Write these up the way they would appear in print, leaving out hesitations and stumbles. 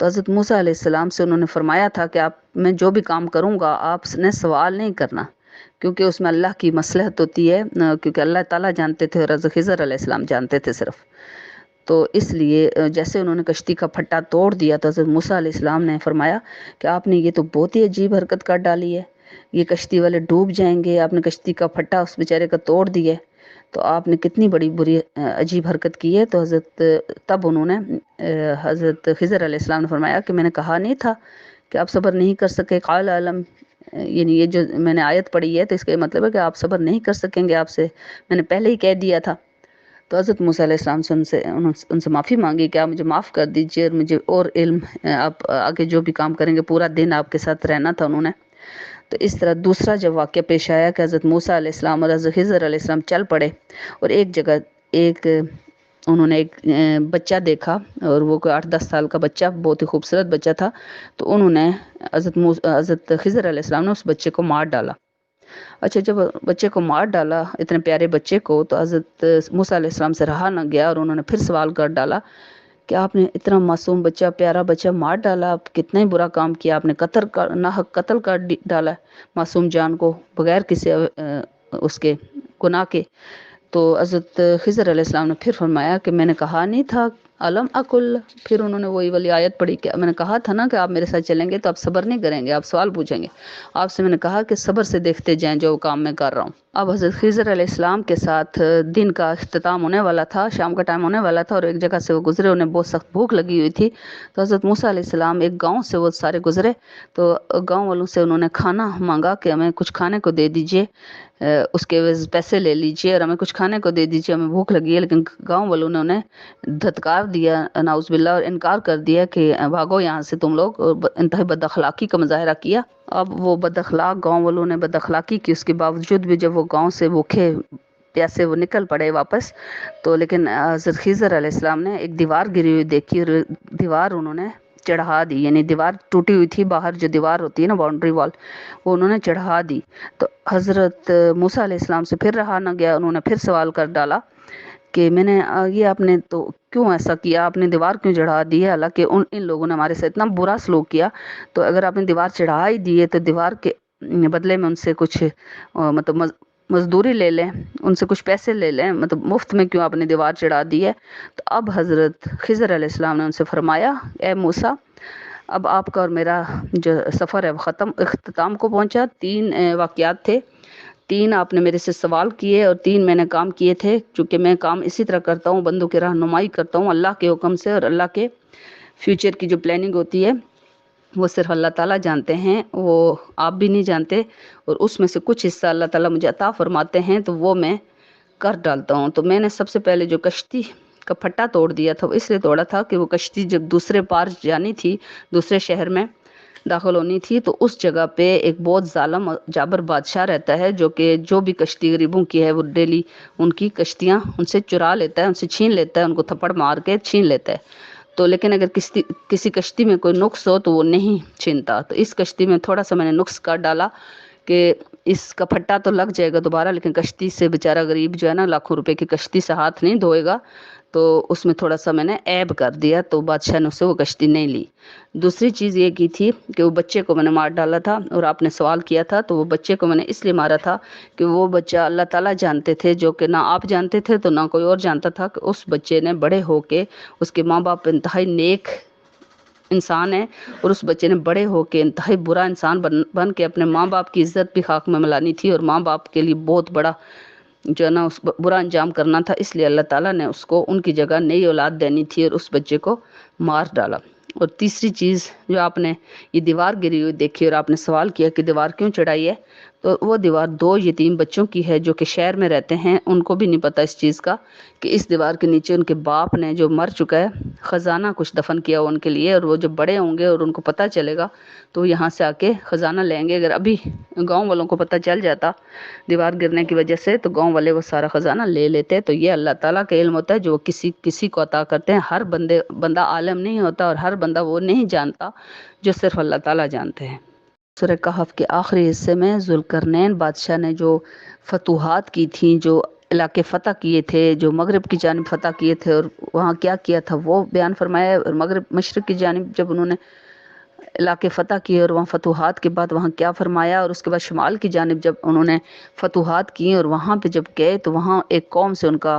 تو حضرت موسیٰ علیہ السلام سے انہوں نے فرمایا تھا کہ میں جو بھی کام کروں گا آپ نے سوال نہیں کرنا، کیونکہ اس میں اللہ کی مصلحت ہوتی ہے، کیونکہ اللہ تعالیٰ جانتے تھے اور حضرت خضر علیہ السلام جانتے تھے صرف. تو اس لیے جیسے انہوں نے کشتی کا پھٹا توڑ دیا تو حضرت موسیٰ علیہ السلام نے فرمایا کہ آپ نے یہ تو بہت ہی عجیب حرکت کر ڈالی ہے، یہ کشتی والے ڈوب جائیں گے، آپ نے کشتی کا پھٹا اس بیچارے کا توڑ دیا، تو آپ نے کتنی بڑی بری عجیب حرکت کی ہے. تو تب انہوں نے حضرت خضر علیہ السلام نے فرمایا کہ میں نے کہا نہیں تھا کہ آپ صبر نہیں کر سکے. قال علم، یعنی یہ جو میں نے آیت پڑھی ہے تو اس کا یہ مطلب ہے کہ آپ صبر نہیں کر سکیں گے، آپ سے میں نے پہلے ہی کہہ دیا تھا. تو حضرت موسیٰ علیہ السلام سے ان سے معافی مانگی کہ آپ مجھے معاف کر دیجیے اور مجھے اور علم، آپ آگے جو بھی کام کریں گے پورا دن آپ کے ساتھ رہنا تھا انہوں نے. تو اس طرح دوسرا جب واقعہ پیش آیا کہ حضرت موسیٰ علیہ السلام اور حضرت خضر علیہ السلام چل پڑے اور ایک جگہ انہوں نے ایک بچہ دیکھا، اور وہ کوئی 8-10 سال کا بچہ، بہت ہی خوبصورت بچہ تھا. تو انہوں نے حضرت خضر علیہ السلام نے اس بچے کو مار ڈالا. اچھا، جب بچے کو مار ڈالا، اتنے پیارے بچے کو، تو حضرت موسیٰ علیہ السلام سے رہا نہ گیا اور انہوں نے پھر سوال کر ڈالا کہ آپ نے اتنا معصوم بچہ، پیارا بچہ مار ڈالا، آپ کتنا ہی برا کام کیا، آپ نے ناحق قتل کر ڈالا معصوم جان کو بغیر کسی اس کے گناہ کے. تو حضرت خضر علیہ السلام نے پھر فرمایا کہ میں نے کہا نہیں تھا، علم اکل. پھر انہوں نے وہی والی آیت پڑھی کہ میں نے کہا تھا نا کہ آپ میرے ساتھ چلیں گے تو آپ صبر نہیں کریں گے، آپ سوال پوچھیں گے. آپ سے میں نے کہا کہ صبر سے دیکھتے جائیں جو کام میں کر رہا ہوں. اب حضرت خضر علیہ السلام کے ساتھ دن کا اختتام ہونے والا تھا، شام کا ٹائم ہونے والا تھا، اور ایک جگہ سے وہ گزرے، انہیں بہت سخت بھوک لگی ہوئی تھی. تو حضرت موسیٰ علیہ السلام ایک گاؤں سے وہ سارے گزرے، تو گاؤں والوں سے انہوں نے کھانا مانگا کہ ہمیں کچھ کھانے کو دے دیجئے، اس کے عوض پیسے لے لیجئے اور ہمیں کچھ کھانے کو دے دیجئے، ہمیں بھوک لگی ہے. لیکن گاؤں والوں نے انہیں دھتکار دیا، نعوذ باللہ، اور انکار کر دیا کہ بھاگو یہاں سے تم لوگ، اور انتہائی بد اخلاقی کا مظاہرہ کیا. اب وہ بد اخلاق گاؤں والوں نے بد اخلاقی کی، اس کے باوجود بھی جب وہ گاؤں سے بھوکے پیاسے وہ نکل پڑے واپس، تو لیکن حضرت خضر علیہ السلام نے ایک دیوار گری ہوئی دیکھی اور دیوار انہوں نے چڑھا دی. یعنی دیوار ٹوٹی ہوئی تھی، باہر جو دیوار ہوتی ہے نا، باؤنڈری وال، وہ انہوں نے چڑھا دی. تو حضرت موسیٰ علیہ السلام سے پھر رہا نہ گیا، انہوں نے پھر سوال کر ڈالا کہ میں نے یہ آپ نے تو کیوں ایسا کیا، آپ نے دیوار کیوں چڑھا دی ہے، حالانکہ ان لوگوں نے ہمارے سے اتنا برا سلوک کیا، تو اگر آپ نے دیوار چڑھا ہی دی ہے تو دیوار کے بدلے میں ان سے کچھ مطلب مزدوری لے لیں، ان سے کچھ پیسے لے لیں، مطلب مفت میں کیوں آپ نے دیوار چڑھا دی ہے. تو اب حضرت خضر علیہ السلام نے ان سے فرمایا، اے موسیٰ، اب آپ کا اور میرا جو سفر ہے وہ اختتام کو پہنچا. 3 واقعات تھے، 3 آپ نے میرے سے سوال کیے اور 3 میں نے کام کیے تھے. چونکہ میں کام اسی طرح کرتا ہوں، بندوں کی رہنمائی کرتا ہوں اللہ کے حکم سے، اور اللہ کے فیوچر کی جو پلاننگ ہوتی ہے وہ صرف اللہ تعالیٰ جانتے ہیں، وہ آپ بھی نہیں جانتے. اور اس میں سے کچھ حصہ اللہ تعالیٰ مجھے عطا فرماتے ہیں تو وہ میں کر ڈالتا ہوں. تو میں نے سب سے پہلے جو کشتی کا پھٹا توڑ دیا تھا، وہ اس لیے توڑا تھا کہ وہ کشتی جب دوسرے پار جانی تھی، دوسرے شہر میں داخل ہونی تھی، تو اس جگہ پہ ایک بہت ظالم جابر بادشاہ رہتا ہے، جو بھی کشتی غریبوں کی ہے وہ ڈیلی ان کی کشتیاں ان سے چرا لیتا ہے، ان سے چھین لیتا ہے، ان کو تھپڑ مار کے چھین لیتا ہے. تو لیکن اگر کسی کشتی میں کوئی نقص ہو تو وہ نہیں چھینتا. تو اس کشتی میں تھوڑا سا میں نے نقص کر ڈالا کہ اس کا پھٹا تو لگ جائے گا دوبارہ، لیکن کشتی سے بیچارہ غریب جو ہے نا، لاکھوں روپے کی کشتی سے ہاتھ نہیں دھوئے گا. تو اس میں تھوڑا سا میں نے عیب کر دیا، تو بادشاہ نے اس سے وہ کشتی نہیں لی. دوسری چیز یہ کی تھی کہ وہ بچے کو میں نے مار ڈالا تھا، اور آپ نے سوال کیا تھا تو وہ بچے کو میں نے اس لیے مارا تھا کہ وہ بچہ اللہ تعالیٰ جانتے تھے، جو کہ نہ آپ جانتے تھے تو نہ کوئی اور جانتا تھا، کہ اس بچے نے بڑے ہو کے، اس کے ماں باپ انتہائی نیک انسان ہے، اور اس بچے نے بڑے ہو کے انتہائی برا انسان بن کے اپنے ماں باپ کی عزت بھی خاک میں ملانی تھی، اور ماں باپ کے لیے بہت بڑا جو ہے نا اس برا انجام کرنا تھا. اس لیے اللہ تعالیٰ نے اس کو ان کی جگہ نئی اولاد دینی تھی، اور اس بچے کو مار ڈالا. اور تیسری چیز جو آپ نے یہ دیوار گری ہوئی دیکھی اور آپ نے سوال کیا کہ دیوار کیوں چڑھائی ہے، تو وہ دیوار 2 یتیم بچوں کی ہے جو کہ شہر میں رہتے ہیں. ان کو بھی نہیں پتہ اس چیز کا کہ اس دیوار کے نیچے ان کے باپ نے جو مر چکا ہے خزانہ کچھ دفن کیا ہوا ان کے لیے، اور وہ جب بڑے ہوں گے اور ان کو پتہ چلے گا تو وہ یہاں سے آ کے خزانہ لیں گے. اگر ابھی گاؤں والوں کو پتہ چل جاتا دیوار گرنے کی وجہ سے، تو گاؤں والے وہ سارا خزانہ لے لیتے. تو یہ اللہ تعالیٰ کا علم ہوتا ہے جو کسی کو عطا کرتے ہیں. ہر بندہ عالم نہیں ہوتا، اور ہر بندہ وہ نہیں جانتا جو صرف اللہ تعالیٰ جانتے ہیں. سورہ کہف کے آخری حصے میں ذوالقرنین بادشاہ نے جو فتوحات کی تھیں، جو علاقے فتح کیے تھے، جو مغرب کی جانب فتح کیے تھے اور وہاں کیا کیا تھا وہ بیان فرمایا، اور مشرق کی جانب جب انہوں نے علاقے فتح کیے اور وہاں فتوحات کے بعد وہاں کیا فرمایا، اور اس کے بعد شمال کی جانب جب انہوں نے فتوحات کی اور وہاں پہ جب گئے تو وہاں ایک قوم سے ان کا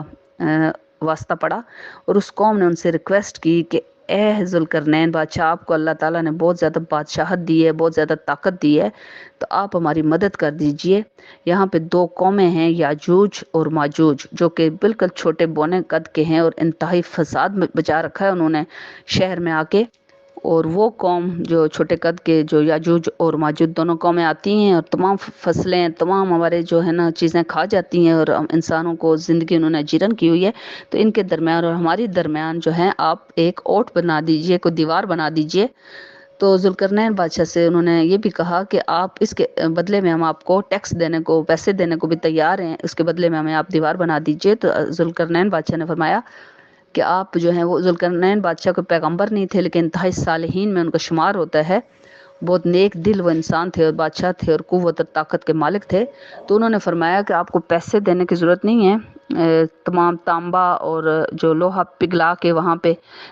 واسطہ پڑا، اور اس قوم نے ان سے ریکویسٹ کی کہ اے ذوالقرنین بادشاہ، آپ کو اللہ تعالیٰ نے بہت زیادہ بادشاہت دی ہے، بہت زیادہ طاقت دی ہے، تو آپ ہماری مدد کر دیجئے۔ یہاں پہ دو قومیں ہیں، یاجوج اور ماجوج، جو کہ بالکل چھوٹے بونے قد کے ہیں اور انتہائی فساد میں بچا رکھا ہے انہوں نے شہر میں آ کے۔ اور وہ قوم جو چھوٹے قد کے، جو یاجوج اور ماجوج دونوں قومیں آتی ہیں اور تمام فصلیں، تمام ہمارے جو ہے نا چیزیں کھا جاتی ہیں، اور انسانوں کو زندگی انہوں نے جیرن کی ہوئی ہے، تو ان کے درمیان اور ہماری درمیان جو ہے آپ ایک اوٹ بنا دیجئے، کوئی دیوار بنا دیجئے۔ تو ذوالقرنین بادشاہ سے انہوں نے یہ بھی کہا کہ آپ اس کے بدلے میں ہم آپ کو ٹیکس دینے کو، پیسے دینے کو بھی تیار ہیں، اس کے بدلے میں ہمیں آپ دیوار بنا دیجئے۔ تو ذوالقرنین بادشاہ نے فرمایا کہ آپ جو ہیں، وہ ذوالقرنین بادشاہ کو پیغمبر نہیں تھے لیکن انتہائی صالحین میں ان کا شمار ہوتا ہے، بہت نیک دل وہ انسان تھے اور بادشاہ تھے اور قوت اور طاقت کے مالک تھے۔ تو انہوں نے فرمایا کہ آپ کو پیسے دینے کی ضرورت نہیں ہے، تمام تانبا اور جو لوہا پگھلا کے وہاں پہ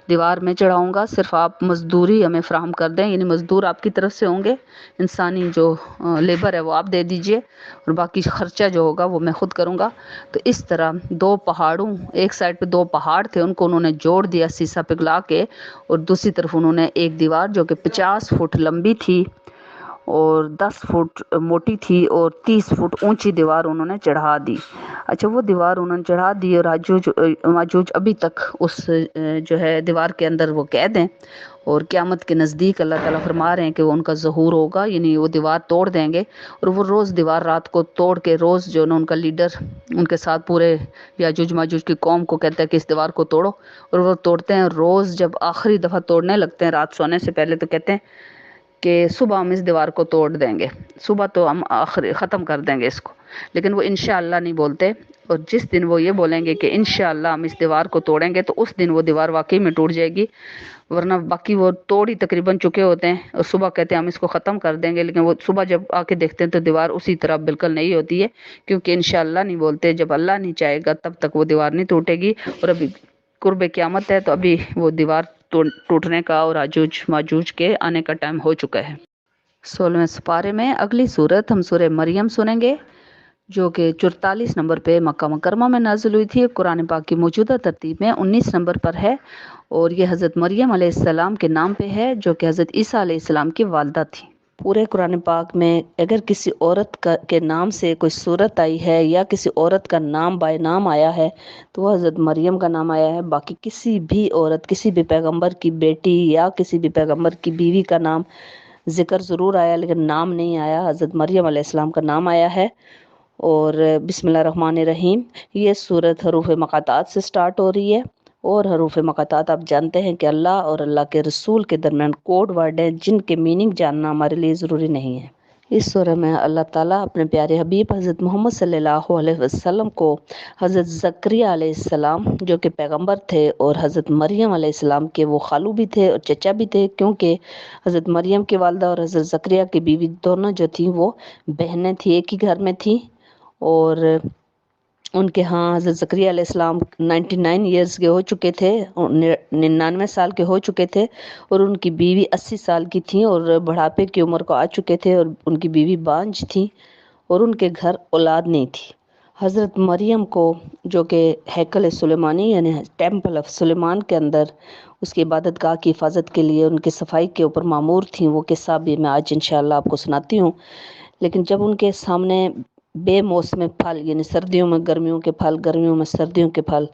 دیوار میں چڑھاؤں گا، صرف آپ مزدوری ہمیں فراہم کر دیں، یعنی مزدور آپ کی طرف سے ہوں گے، انسانی جو لیبر ہے وہ آپ دے دیجئے، اور باقی خرچہ جو ہوگا وہ میں خود کروں گا۔ تو اس طرح دو پہاڑوں، ایک سائڈ پہ دو پہاڑ تھے، ان کو انہوں نے جوڑ دیا سیسا پگھلا کے، اور دوسری طرف انہوں نے ایک دیوار جو کہ 50 فٹ لمبی تھی اور 10 فٹ موٹی تھی اور 30 فٹ اونچی دیوار انہوں نے چڑھا دی۔ اچھا، وہ دیوار انہوں نے چڑھا دی، اور ماجوج ابھی تک اس جو ہے دیوار کے اندر وہ قید ہیں، اور قیامت کے نزدیک اللہ تعالیٰ فرما رہے ہیں کہ وہ ان کا ظہور ہوگا، یعنی وہ دیوار توڑ دیں گے، اور وہ روز دیوار رات کو توڑ کے، روز جو نا ان کا لیڈر ان کے ساتھ پورے یاجوج ماجوج کی قوم کو کہتا ہے کہ اس دیوار کو توڑو، اور وہ توڑتے ہیں۔ روز جب آخری دفعہ توڑنے لگتے ہیں رات سونے سے پہلے، تو کہتے ہیں کہ صبح ہم اس دیوار کو توڑ دیں گے، صبح تو ہم ختم کر دیں گے اس کو، لیکن وہ انشاءاللہ نہیں بولتے، اور جس دن وہ یہ بولیں گے کہ انشاءاللہ ہم اس دیوار کو توڑیں گے، تو اس دن وہ دیوار واقعی میں ٹوٹ جائے گی، ورنہ باقی وہ توڑ ہی تقریباً چکے ہوتے ہیں، اور صبح کہتے ہیں ہم اس کو ختم کر دیں گے، لیکن وہ صبح جب آ کے دیکھتے ہیں تو دیوار اسی طرح بالکل نہیں ہوتی ہے، کیونکہ انشاءاللہ نہیں بولتے۔ جب اللہ نہیں چاہے گا تب تک وہ دیوار نہیں ٹوٹے گی، اور ابھی قرب قیامت ہے، تو ابھی وہ دیوار ٹوٹنے کا اور یاجوج ماجوج کے آنے کا ٹائم ہو چکا ہے۔ 16ویں سپارے میں اگلی صورت ہم سورہ مریم سنیں گے، جو کہ 44 نمبر پہ مکہ مکرمہ میں نازل ہوئی تھی، قرآن پاک کی موجودہ ترتیب میں 19 نمبر پر ہے، اور یہ حضرت مریم علیہ السلام کے نام پہ ہے، جو کہ حضرت عیسیٰ علیہ السلام کی والدہ تھی۔ پورے قرآن پاک میں اگر کسی عورت کے نام سے کوئی صورت آئی ہے یا کسی عورت کا نام بائے نام آیا ہے تو وہ حضرت مریم کا نام آیا ہے۔ باقی کسی بھی عورت، کسی بھی پیغمبر کی بیٹی یا کسی بھی پیغمبر کی بیوی کا نام ذکر ضرور آیا لیکن نام نہیں آیا، حضرت مریم علیہ السلام کا نام آیا ہے۔ اور بسم اللہ الرحمن الرحیم، یہ صورت حروف مقاطعات سے سٹارٹ ہو رہی ہے، اور حروف مقاطعات آپ جانتے ہیں کہ اللہ اور اللہ کے رسول کے درمیان کوڈ ورڈ ہیں جن کے میننگ جاننا ہمارے لیے ضروری نہیں ہے۔ اس سورہ میں اللہ تعالیٰ اپنے پیارے حبیب حضرت محمد صلی اللہ علیہ وسلم کو حضرت زکریا علیہ السلام جو کہ پیغمبر تھے اور حضرت مریم علیہ السلام کے وہ خالو بھی تھے اور چچا بھی تھے، کیونکہ حضرت مریم کی والدہ اور حضرت زکریا کی بیوی دونوں جو تھیں وہ بہنیں تھیں، ایک ہی گھر میں تھیں، اور ان کے ہاں حضرت زکریا علیہ السلام 99 ایئرز کے ہو چکے تھے، 99 سال کے ہو چکے تھے، اور ان کی بیوی 80 سال کی تھیں اور بڑھاپے کی عمر کو آ چکے تھے، اور ان کی بیوی بانجھ تھیں اور ان کے گھر اولاد نہیں تھی۔ حضرت مریم کو جو کہ ہیکل سلیمانی یعنی ٹیمپل آف سلیمان کے اندر اس کی عبادت گاہ کی حفاظت کے لیے ان کی صفائی کے اوپر مامور تھیں، وہ قصہ بھی میں آج انشاءاللہ آپ کو سناتی ہوں۔ لیکن جب ان کے سامنے بے موسم پھل یعنی سردیوں میں گرمیوں کے پھل، گرمیوں میں سردیوں کے پھل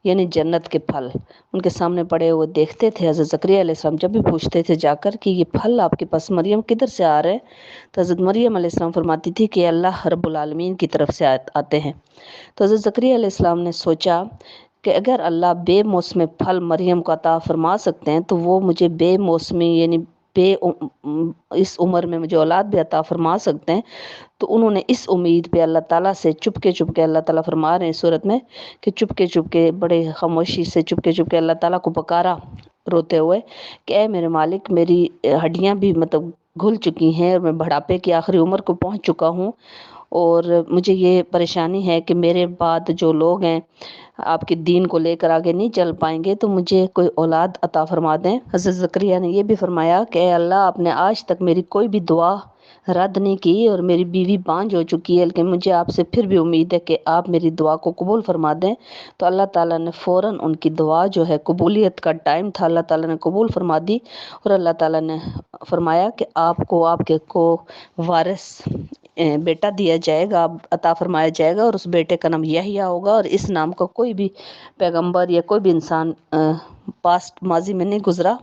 یعنی جنت کے پھل ان کے سامنے پڑے ہوئے دیکھتے تھے، حضرت زکریا علیہ السلام جب بھی پوچھتے تھے جا کر کہ یہ پھل آپ کے پاس مریم کدھر سے آ رہے ہیں، تو حضرت مریم علیہ السلام فرماتی تھی کہ اللہ رب العالمین کی طرف سے آتے ہیں۔ تو حضرت زکریا علیہ السلام نے سوچا کہ اگر اللہ بے موسم پھل مریم کو عطا فرما سکتے ہیں تو وہ مجھے بے موسمی یعنی اس عمر میں مجھے اولاد بھی عطا فرما سکتے ہیں۔ تو انہوں نے اس امید پہ اللہ تعالیٰ سے چپکے چپکے، اللہ تعالیٰ فرما رہے ہیں صورت میں کہ چپکے چپکے بڑے خاموشی سے چپکے چپکے اللہ تعالیٰ کو پکارا روتے ہوئے کہ اے میرے مالک، میری ہڈیاں بھی گھل چکی ہیں اور میں بڑھاپے کی آخری عمر کو پہنچ چکا ہوں، اور مجھے یہ پریشانی ہے کہ میرے بعد جو لوگ ہیں آپ کے دین کو لے کر آگے نہیں چل پائیں گے، تو مجھے کوئی اولاد عطا فرما دیں۔ حضرت زکریا نے یہ بھی فرمایا کہ اے اللہ، آپ نے آج تک میری کوئی بھی دعا رد نہیں کی، اور میری بیوی بانجھ ہو چکی ہے، لیکن مجھے آپ سے پھر بھی امید ہے کہ آپ میری دعا کو قبول فرما دیں۔ تو اللہ تعالیٰ نے فوراً ان کی دعا جو ہے، قبولیت کا ٹائم تھا، اللہ تعالیٰ نے قبول فرما دی، اور اللہ تعالیٰ نے فرمایا کہ آپ کو آپ کے کو وارث بیٹا دیا جائے گا، عطا فرمایا جائے گا، اور اس بیٹے کا نام یحییٰ ہوگا، اور اس نام کا کوئی بھی پیغمبر یا کوئی بھی انسان پاسٹ ماضی میں نہیں گزرا۔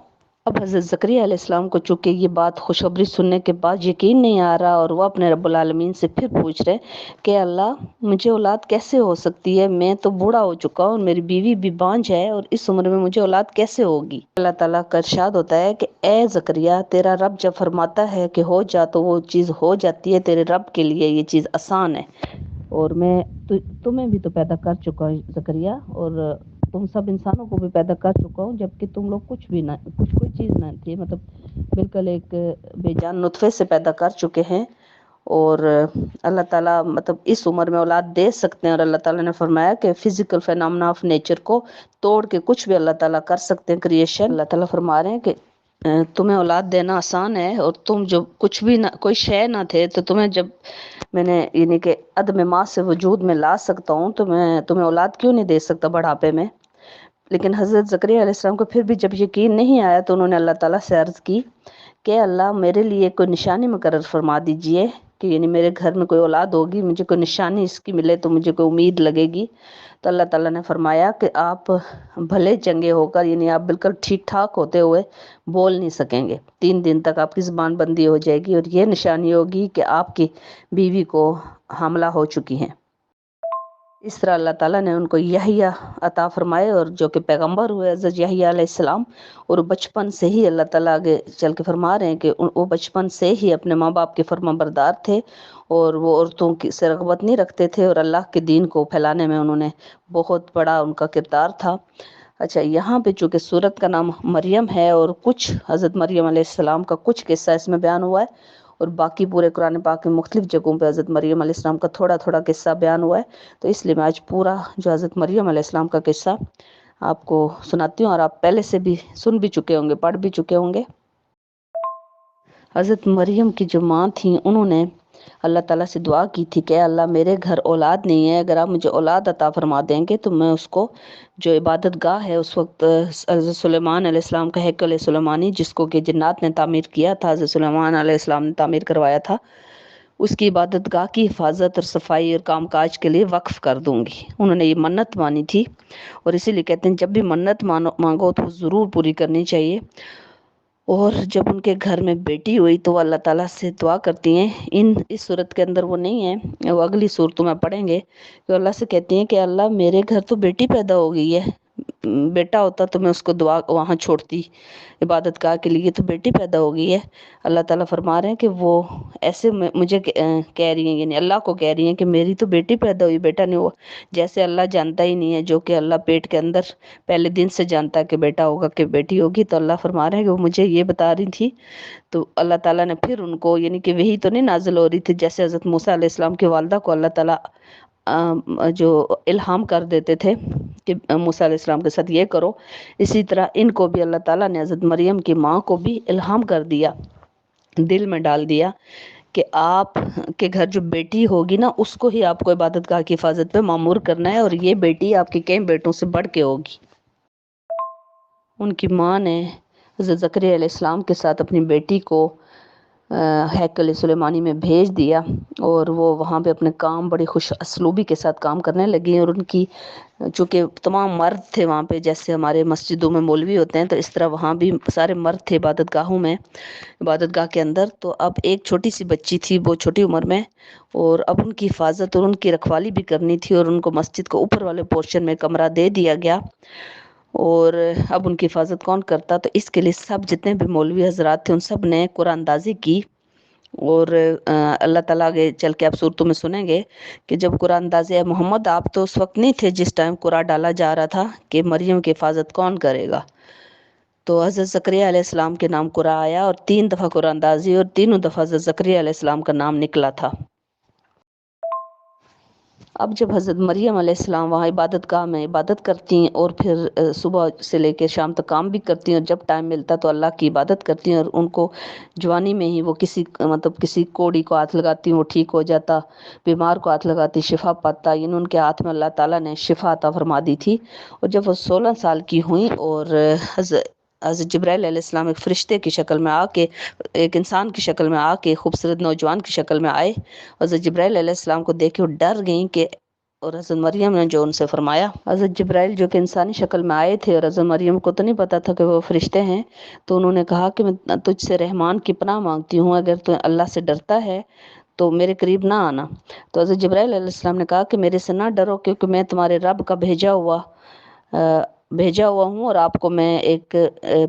اب حضرت زکریا علیہ السلام کو چونکہ یہ بات خوشخبری سننے کے بعد یقین نہیں آ رہا، اور وہ اپنے رب العالمین سے پھر پوچھ رہے کہ اللہ، مجھے اولاد کیسے ہو سکتی ہے؟ میں تو بوڑھا ہو چکا ہوں، میری بیوی بھی بانجھ ہے، اور اس عمر میں مجھے اولاد کیسے ہوگی؟ اللہ تعالیٰ کا ارشاد ہوتا ہے کہ اے زکریا، تیرا رب جب فرماتا ہے کہ ہو جا تو وہ چیز ہو جاتی ہے، تیرے رب کے لیے یہ چیز آسان ہے، اور میں تمہیں بھی تو پیدا کر چکا ہوں زکریا، اور تم سب انسانوں کو بھی پیدا کر چکا ہوں، جبکہ تم لوگ کوئی چیز نہ تھی، مطلب بالکل ایک بے جان نطفے سے پیدا کر چکے ہیں، اور اللہ تعالیٰ مطلب اس عمر میں اولاد دے سکتے ہیں، اور اللہ تعالیٰ نے فرمایا کہ فزیکل فینامنا آف نیچر کو توڑ کے کچھ بھی اللہ تعالیٰ کر سکتے ہیں کریشن۔ اللہ تعالیٰ فرما رہے ہیں کہ تمہیں اولاد دینا آسان ہے، اور تم جو کچھ بھی نہ، کوئی شے نہ تھے، تو تمہیں جب میں نے یعنی کہ عدم ماں سے وجود میں لا سکتا ہوں، تو میں تمہیں اولاد کیوں نہیں دے سکتا بڑھاپے میں؟ لیکن حضرت زکریا علیہ السلام کو پھر بھی جب یقین نہیں آیا، تو انہوں نے اللہ تعالیٰ سے عرض کی کہ اللہ، میرے لیے کوئی نشانی مقرر فرما دیجئے، کہ یعنی میرے گھر میں کوئی اولاد ہوگی، مجھے کوئی نشانی اس کی ملے تو مجھے کوئی امید لگے گی۔ تو اللہ تعالیٰ نے فرمایا کہ آپ بھلے چنگے ہو کر، یعنی آپ بالکل ٹھیک ٹھاک ہوتے ہوئے بول نہیں سکیں گے، 3 دن تک آپ کی زبان بندی ہو جائے گی، اور یہ نشانی ہوگی کہ آپ کی بیوی کو حاملہ ہو چکی ہیں۔ اس طرح اللہ تعالیٰ نے ان کو یحییٰ عطا فرمائے، اور جو کہ پیغمبر ہوئے حضرت یحییٰ علیہ السلام، اور بچپن سے ہی اللہ تعالیٰ آگے چل کے فرما رہے ہیں کہ وہ بچپن سے ہی اپنے ماں باپ کے فرما بردار تھے، اور وہ عورتوں کی سے رغبت نہیں رکھتے تھے، اور اللہ کے دین کو پھیلانے میں انہوں نے بہت بڑا ان کا کردار تھا۔ اچھا، یہاں پہ چونکہ سورت کا نام مریم ہے، اور کچھ حضرت مریم علیہ السلام کا کچھ قصہ اس میں بیان ہوا ہے، اور باقی پورے قرآن پاک میں مختلف جگہوں پہ حضرت مریم علیہ السلام کا تھوڑا تھوڑا قصہ بیان ہوا ہے، تو اس لیے میں آج پورا جو حضرت مریم علیہ السلام کا قصہ آپ کو سناتی ہوں، اور آپ پہلے سے بھی سن بھی چکے ہوں گے، پڑھ بھی چکے ہوں گے۔ حضرت مریم کی جو ماں تھیں، انہوں نے اللہ تعالیٰ سے دعا کی تھی کہ اللہ، میرے گھر اولاد نہیں ہے، اگر آپ مجھے اولاد عطا فرما دیں گے تو میں اس کو جو عبادت گاہ ہے، اس وقت حضرت سلیمان علیہ السلام کا ہیکل سلیمانی، جس کو کہ جنات نے تعمیر کیا تھا، حضرت سلیمان علیہ السلام نے تعمیر کروایا تھا، اس کی عبادت گاہ کی حفاظت اور صفائی اور کام کاج کے لیے وقف کر دوں گی۔ انہوں نے یہ منت مانی تھی، اور اسی لیے کہتے ہیں جب بھی منت مانگو تو ضرور پوری کرنی چاہیے۔ اور جب ان کے گھر میں بیٹی ہوئی تو وہ اللہ تعالیٰ سے دعا کرتی ہیں، اس صورت کے اندر وہ نہیں ہے، وہ اگلی صورتوں میں پڑھیں گے، تو اللہ سے کہتی ہیں کہ اللہ، میرے گھر تو بیٹی پیدا ہو گئی ہے، بیٹا ہوتا تو میں اس کو دعا وہاں چھوڑتی عبادت گاہ کے لیے، تو بیٹی پیدا ہو گئی ہے۔ اللہ تعالیٰ فرما رہے ہیں کہ وہ ایسے مجھے کہہ رہی ہیں، یعنی اللہ کو کہہ رہی ہیں کہ میری تو بیٹی پیدا ہوئی، بیٹا نہیں ہوا، جیسے اللہ جانتا ہی نہیں ہے، جو کہ اللہ پیٹ کے اندر پہلے دن سے جانتا ہے کہ بیٹا ہوگا کہ بیٹی ہوگی۔ تو اللہ فرما رہے ہیں کہ وہ مجھے یہ بتا رہی تھی، تو اللہ تعالیٰ نے پھر ان کو، یعنی کہ وہی تو نہیں نازل ہو رہی تھی جیسے حضرت موسیٰ علیہ السلام کی والدہ کو اللہ تعالیٰ جو الہام کر دیتے تھے کہ موسیٰ علیہ السلام کے ساتھ یہ کرو، اسی طرح ان کو بھی اللہ تعالیٰ نے حضرت مریم کی ماں کو بھی الہام کر دیا، دل میں ڈال دیا کہ آپ کے گھر جو بیٹی ہوگی نا، اس کو ہی آپ کو عبادت گاہ کی حفاظت پہ مامور کرنا ہے، اور یہ بیٹی آپ کے کئی بیٹوں سے بڑھ کے ہوگی۔ ان کی ماں نے حضرت زکریا علیہ السلام کے ساتھ اپنی بیٹی کو ہیکل سلیمانی میں بھیج دیا، اور وہ وہاں پہ اپنے کام بڑی خوش اسلوبی کے ساتھ کام کرنے لگی، اور ان کی چونکہ تمام مرد تھے وہاں پہ، جیسے ہمارے مسجدوں میں مولوی ہوتے ہیں، تو اس طرح وہاں بھی سارے مرد تھے عبادت گاہوں میں، عبادت گاہ کے اندر۔ تو اب ایک چھوٹی سی بچی تھی، بہت چھوٹی عمر میں، اور اب ان کی حفاظت اور ان کی رکھوالی بھی کرنی تھی، اور ان کو مسجد کو اوپر والے پورشن میں کمرہ دے دیا گیا، اور اب ان کی حفاظت کون کرتا؟ تو اس کے لیے سب جتنے بھی مولوی حضرات تھے ان سب نے قرآن اندازی کی، اور اللہ تعالیٰ آگے چل کے آپ صورتوں میں سنیں گے کہ جب قرآن اندازی محمد، آپ تو اس وقت نہیں تھے جس ٹائم قرآن ڈالا جا رہا تھا کہ مریم کی حفاظت کون کرے گا، تو حضرت زکریا علیہ السلام کے نام قرآن آیا، اور 3 دفعہ قرآن اندازی، اور تینوں دفعہ حضرت زکریا علیہ السلام کا نام نکلا تھا۔ اب جب حضرت مریم علیہ السلام وہاں عبادت گاہ میں عبادت کرتی ہیں اور پھر صبح سے لے کے شام تک کام بھی کرتی ہیں، اور جب ٹائم ملتا تو اللہ کی عبادت کرتی ہیں، اور ان کو جوانی میں ہی وہ کسی کوڑی کو ہاتھ لگاتی ہیں وہ ٹھیک ہو جاتا، بیمار کو ہاتھ لگاتی شفا پاتا، یعنی ان کے ہاتھ میں اللہ تعالیٰ نے شفا عطا فرما دی تھی۔ اور جب وہ 16 سال کی ہوئیں اور حضرت جبرائیل علیہ السلام ایک فرشتے کی شکل میں آ کے، ایک انسان کی شکل میں آ کے خوبصورت نوجوان کی شکل میں آئے، حضرت جبرائیل علیہ السلام کو دیکھ کے وہ ڈر گئیں کہ، اور حضرت مریم نے جو ان سے فرمایا، حضرت جبرائیل جو کہ انسانی شکل میں آئے تھے اور حضرت مریم کو تو نہیں پتا تھا کہ وہ فرشتے ہیں، تو انہوں نے کہا کہ میں تجھ سے رحمان کی پناہ مانگتی ہوں، اگر تو اللہ سے ڈرتا ہے تو میرے قریب نہ آنا۔ تو حضرت جبرائیل علیہ السلام نے کہا کہ میرے سے نہ ڈرو، کیونکہ میں تمہارے رب کا بھیجا ہوا ہوں، اور آپ کو میں ایک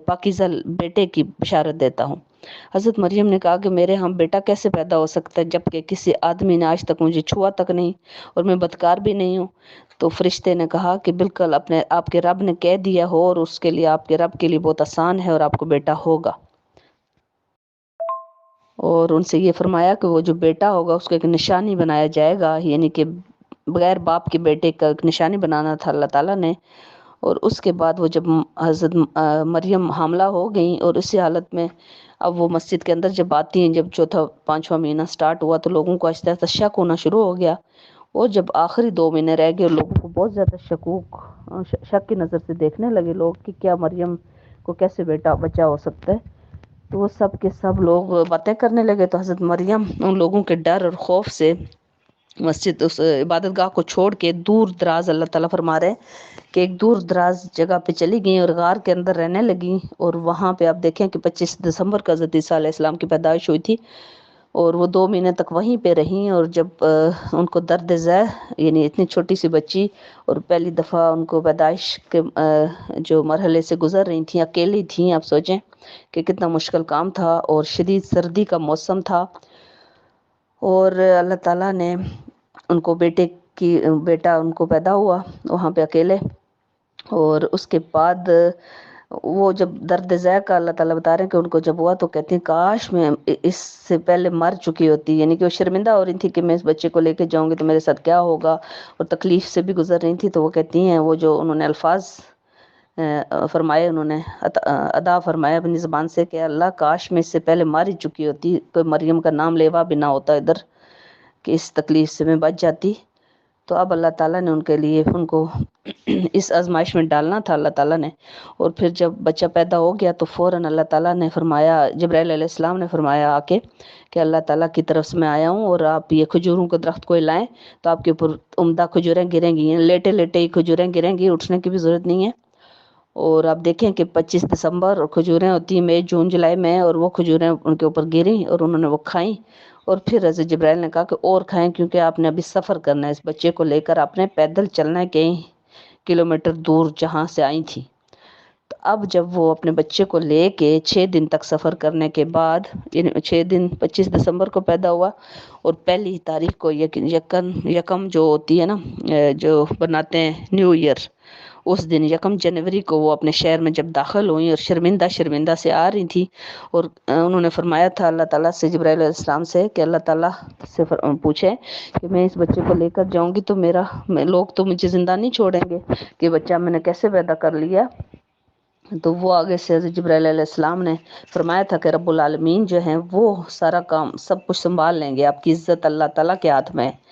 پاکیزہ بیٹے کی بشارت دیتا ہوں۔ حضرت مریم نے کہا کہ میرے ہم بیٹا کیسے پیدا ہو سکتا ہے جبکہ کسی آدمی نے آج تک مجھے چھوا تک نہیں، اور میں بدکار بھی نہیں ہوں۔ تو فرشتے نے کہا کہ بالکل آپ کے رب نے کہہ دیا ہو، اور اس کے لیے آپ کے رب کے لیے بہت آسان ہے، اور آپ کو بیٹا ہوگا۔ اور ان سے یہ فرمایا کہ وہ جو بیٹا ہوگا اس کو ایک نشانی بنایا جائے گا، یعنی کہ بغیر باپ کے بیٹے کا ایک نشانی بنانا تھا اللہ تعالیٰ نے۔ اور اس کے بعد وہ جب حضرت مریم حاملہ ہو گئیں، اور اسی حالت میں اب وہ مسجد کے اندر جب آتی ہیں، جب چوتھا پانچواں مہینہ سٹارٹ ہوا تو لوگوں کو آہستہ آہستہ شک ہونا شروع ہو گیا، اور جب آخری 2 مہینے رہ گئے اور لوگوں کو بہت زیادہ شک کی نظر سے دیکھنے لگے لوگ کہ کیا مریم کو کیسے بچہ ہو سکتا ہے، تو وہ سب کے سب لوگ باتیں کرنے لگے۔ تو حضرت مریم ان لوگوں کے ڈر اور خوف سے مسجد اس عبادت گاہ کو چھوڑ کے دور دراز، اللہ تعالیٰ فرما رہے ہیں کہ ایک دور دراز جگہ پہ چلی گئیں اور غار کے اندر رہنے لگیں، اور وہاں پہ آپ دیکھیں کہ 25 دسمبر کا حضرت عیسیٰ علیہ السلام کی پیدائش ہوئی تھی، اور وہ 2 مہینے تک وہیں پہ رہیں۔ اور جب ان کو درد ذہ، یعنی اتنی چھوٹی سی بچی، اور پہلی دفعہ ان کو پیدائش کے جو مرحلے سے گزر رہی تھیں، اکیلی تھیں، آپ سوچیں کہ کتنا مشکل کام تھا، اور شدید سردی کا موسم تھا، اور اللہ تعالیٰ نے ان کو بیٹا ان کو پیدا ہوا وہاں پہ اکیلے۔ اور اس کے بعد وہ جب درد ذہ کا اللہ تعالیٰ بتا رہے ہیں کہ ان کو جب ہوا تو کہتی ہیں کاش میں اس سے پہلے مر چکی ہوتی، یعنی کہ وہ شرمندہ ہو رہی تھی کہ میں اس بچے کو لے کے جاؤں گی تو میرے ساتھ کیا ہوگا، اور تکلیف سے بھی گزر رہی تھی۔ تو وہ کہتی ہیں، وہ جو انہوں نے الفاظ فرمائے، انہوں نے ادا فرمایا اپنی زبان سے کہ اللہ کاش میں اس سے پہلے مر ہی چکی ہوتی، کوئی مریم کا نام لیوا بھی نہ ہوتا ادھر، کہ اس تکلیف سے میں بچ جاتی۔ تو اب اللہ تعالیٰ نے ان کے لیے ان کو اس آزمائش میں ڈالنا تھا اللہ تعالیٰ نے۔ اور پھر جب بچہ پیدا ہو گیا تو فوراً اللہ تعالیٰ نے فرمایا، جبرائیل علیہ السلام نے فرمایا آ کے کہ اللہ تعالیٰ کی طرف سے میں آیا ہوں، اور آپ یہ کھجوروں کے درخت کو لائیں تو آپ کے اوپر عمدہ کھجوریں گریں گی، لیٹے لیٹے ہی کھجوریں گریں گی، اٹھنے کی بھی ضرورت نہیں ہے۔ اور آپ دیکھیں کہ 25 دسمبر اور کھجوریں ہوتی ہیں مئی جون جولائی میں، اور وہ کھجوریں ان کے اوپر گریں اور انہوں نے وہ کھائیں۔ اور پھر حضرت جبرائیل نے کہا کہ اور کھائیں، کیونکہ آپ نے ابھی سفر کرنا ہے، اس بچے کو لے کر آپ نے پیدل چلنا ہے کئی کلومیٹر دور جہاں سے آئی تھی۔ تو اب جب وہ اپنے بچے کو لے کے 6 دن تک سفر کرنے کے بعد، یعنی 6 دن 25 دسمبر کو پیدا ہوا، اور پہلی تاریخ کو یکم جو ہوتی ہے نا، جو بناتے ہیں نیو ایئر، اس دن 1 جنوری کو وہ اپنے شہر میں جب داخل ہوئیں، اور شرمندہ سے آ رہی تھی، اور انہوں نے فرمایا تھا اللہ تعالیٰ سے، جبرائیل علیہ السلام سے، کہ اللہ تعالیٰ سے پوچھے کہ میں اس بچے کو لے کر جاؤں گی تو لوگ تو مجھے زندہ نہیں چھوڑیں گے کہ بچہ میں نے کیسے پیدا کر لیا۔ تو وہ آگے سے حضرت جبرائیل علیہ السلام نے فرمایا تھا کہ رب العالمین جو ہیں وہ سارا کام سب کچھ سنبھال لیں گے، آپ کی عزت اللہ تعالیٰ کے ہاتھ میں ہے۔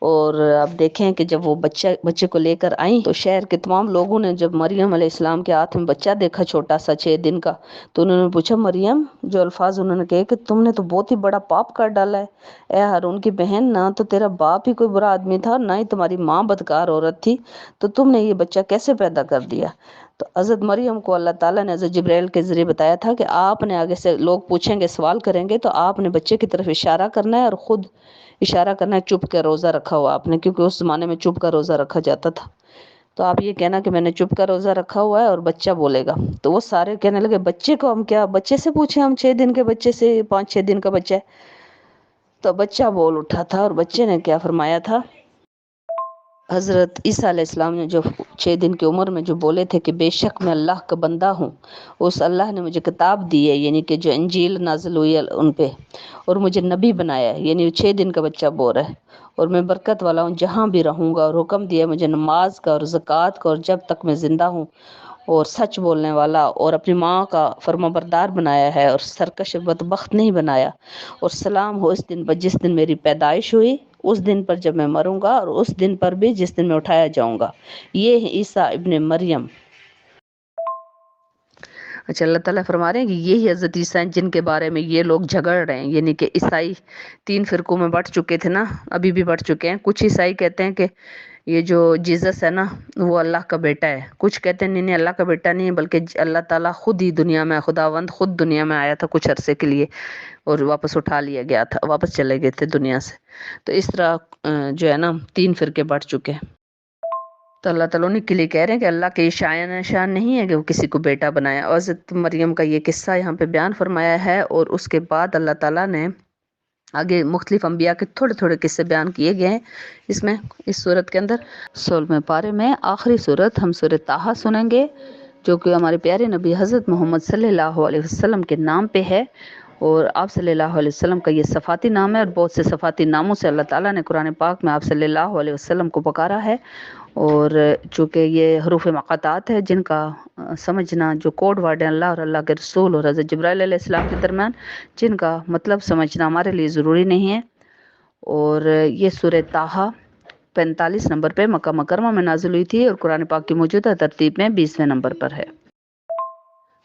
اور آپ دیکھیں کہ جب وہ بچے کو لے کر آئیں تو شہر کے تمام لوگوں نے جب مریم علیہ السلام کے ہاتھ میں بچہ دیکھا چھوٹا سا 6 دن کا، تو انہوں نے پوچھا مریم، جو الفاظ انہوں نے کہے کہ تم نے تو بہت ہی بڑا پاپ کر ڈالا ہے، اے ہارون کی بہن، نہ تو تیرا باپ ہی کوئی برا آدمی تھا، نہ ہی تمہاری ماں بدکار عورت تھی، تو تم نے یہ بچہ کیسے پیدا کر دیا۔ تو حضرت مریم کو اللہ تعالیٰ نے حضرت جبرائیل کے ذریعے بتایا تھا کہ آپ نے آگے سے لوگ پوچھیں گے، سوال کریں گے، تو آپ نے بچے کی طرف اشارہ کرنا ہے، اور خود اشارہ کرنا ہے، چپ کا روزہ رکھا ہوا آپ نے، کیونکہ اس زمانے میں چپ کا روزہ رکھا جاتا تھا۔ تو آپ یہ کہنا کہ میں نے چپ کا روزہ رکھا ہوا ہے اور بچہ بولے گا۔ تو وہ سارے کہنے لگے بچے کو ہم کیا بچے سے پوچھیں، ہم 6 دن کے بچے سے، 5-6 دن کا بچہ ہے۔ تو بچہ بول اٹھا تھا، اور بچے نے کیا فرمایا تھا حضرت عیسیٰ علیہ السلام نے جو 6 دن کی عمر میں جو بولے تھے کہ بے شک میں اللہ کا بندہ ہوں، اس اللہ نے مجھے کتاب دی ہے، یعنی کہ جو انجیل نازل ہوئی ہے ان پہ، اور مجھے نبی بنایا ہے، یعنی 6 دن کا بچہ بول رہا ہے، اور میں برکت والا ہوں، جہاں بھی رہوں گا، اور حکم دیا ہے مجھے نماز کا اور زکوٰۃ کا، اور جب تک میں زندہ ہوں، اور سچ بولنے والا، اور اپنی ماں کا فرما بردار بنایا ہے، اور سرکش بدبخت نہیں بنایا، اور سلام ہو اس دن پر جس دن میری پیدائش ہوئی، اس دن پر جب میں مروں گا، اور اس دن پر بھی جس دن میں اٹھایا جاؤں گا۔ یہ ہے عیسیٰ ابن مریم۔ اچھا، اللہ تعالیٰ فرما رہے ہیں کہ یہی حضرت عیسیٰ ہیں جن کے بارے میں یہ لوگ جھگڑ رہے ہیں، یعنی کہ عیسائی 3 فرقوں میں بٹ چکے تھے نا، ابھی بھی بٹ چکے ہیں۔ کچھ عیسائی کہتے ہیں کہ یہ جو جیزس ہے نا وہ اللہ کا بیٹا ہے، کچھ کہتے ہیں نہیں نہیں اللہ کا بیٹا نہیں ہے، بلکہ اللہ تعالیٰ خود ہی دنیا میں، خداوند خود دنیا میں آیا تھا کچھ عرصے کے لیے، اور واپس اٹھا لیا گیا تھا، واپس چلے گئے تھے دنیا سے۔ تو اس طرح جو ہے نا 3 فرقے بٹ چکے ہیں۔ تو اللہ تعالیٰ انہیں کے لیے کہہ رہے ہیں کہ اللہ کے شایان شان نہیں ہے کہ وہ کسی کو بیٹا بنایا، اور حضرت مریم کا یہ قصہ یہاں پہ بیان فرمایا ہے، اور اس کے بعد اللہ تعالیٰ نے آگے مختلف انبیاء کے تھوڑے تھوڑے قصے بیان کیے گئے ہیں اس میں، اس صورت کے اندر۔ 16ویں پارے میں آخری صورت ہم سورۃ طٰہٰ سنیں گے، جو کہ ہمارے پیارے نبی حضرت محمد صلی اللہ علیہ وسلم کے نام پہ ہے، اور آپ صلی اللہ علیہ وسلم کا یہ صفاتی نام ہے، اور بہت سے صفاتی ناموں سے اللہ تعالیٰ نے قرآن پاک میں آپ صلی اللہ علیہ وسلم کو پکارا ہے، اور چونکہ یہ حروف مقاطعات ہے جن کا سمجھنا، جو کوڈ ورڈ ہیں اللہ اور اللہ کے رسول اور حضرت جبرائیل علیہ السلام کے درمیان، جن کا مطلب سمجھنا ہمارے لیے ضروری نہیں ہے۔ اور یہ سورہ طٰہٰ 45 نمبر پہ مکہ مکرمہ میں نازل ہوئی تھی، اور قرآن پاک کی موجودہ ترتیب میں 20ویں نمبر پر ہے۔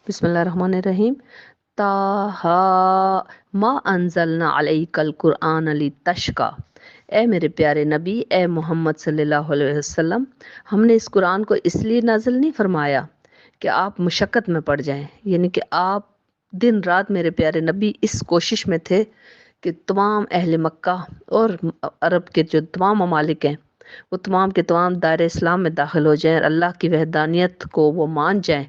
بسم اللہ الرحمن الرحیم۔ طٰہٰ ما انزلنا علیک القرآن لتشقیٰ، اے میرے پیارے نبی، اے محمد صلی اللہ علیہ وسلم، ہم نے اس قرآن کو اس لیے نازل نہیں فرمایا کہ آپ مشقت میں پڑ جائیں، یعنی کہ آپ دن رات میرے پیارے نبی اس کوشش میں تھے کہ تمام اہل مکہ اور عرب کے جو تمام ممالک ہیں وہ تمام کے تمام دائرہ اسلام میں داخل ہو جائیں، اور اللہ کی وحدانیت کو وہ مان جائیں،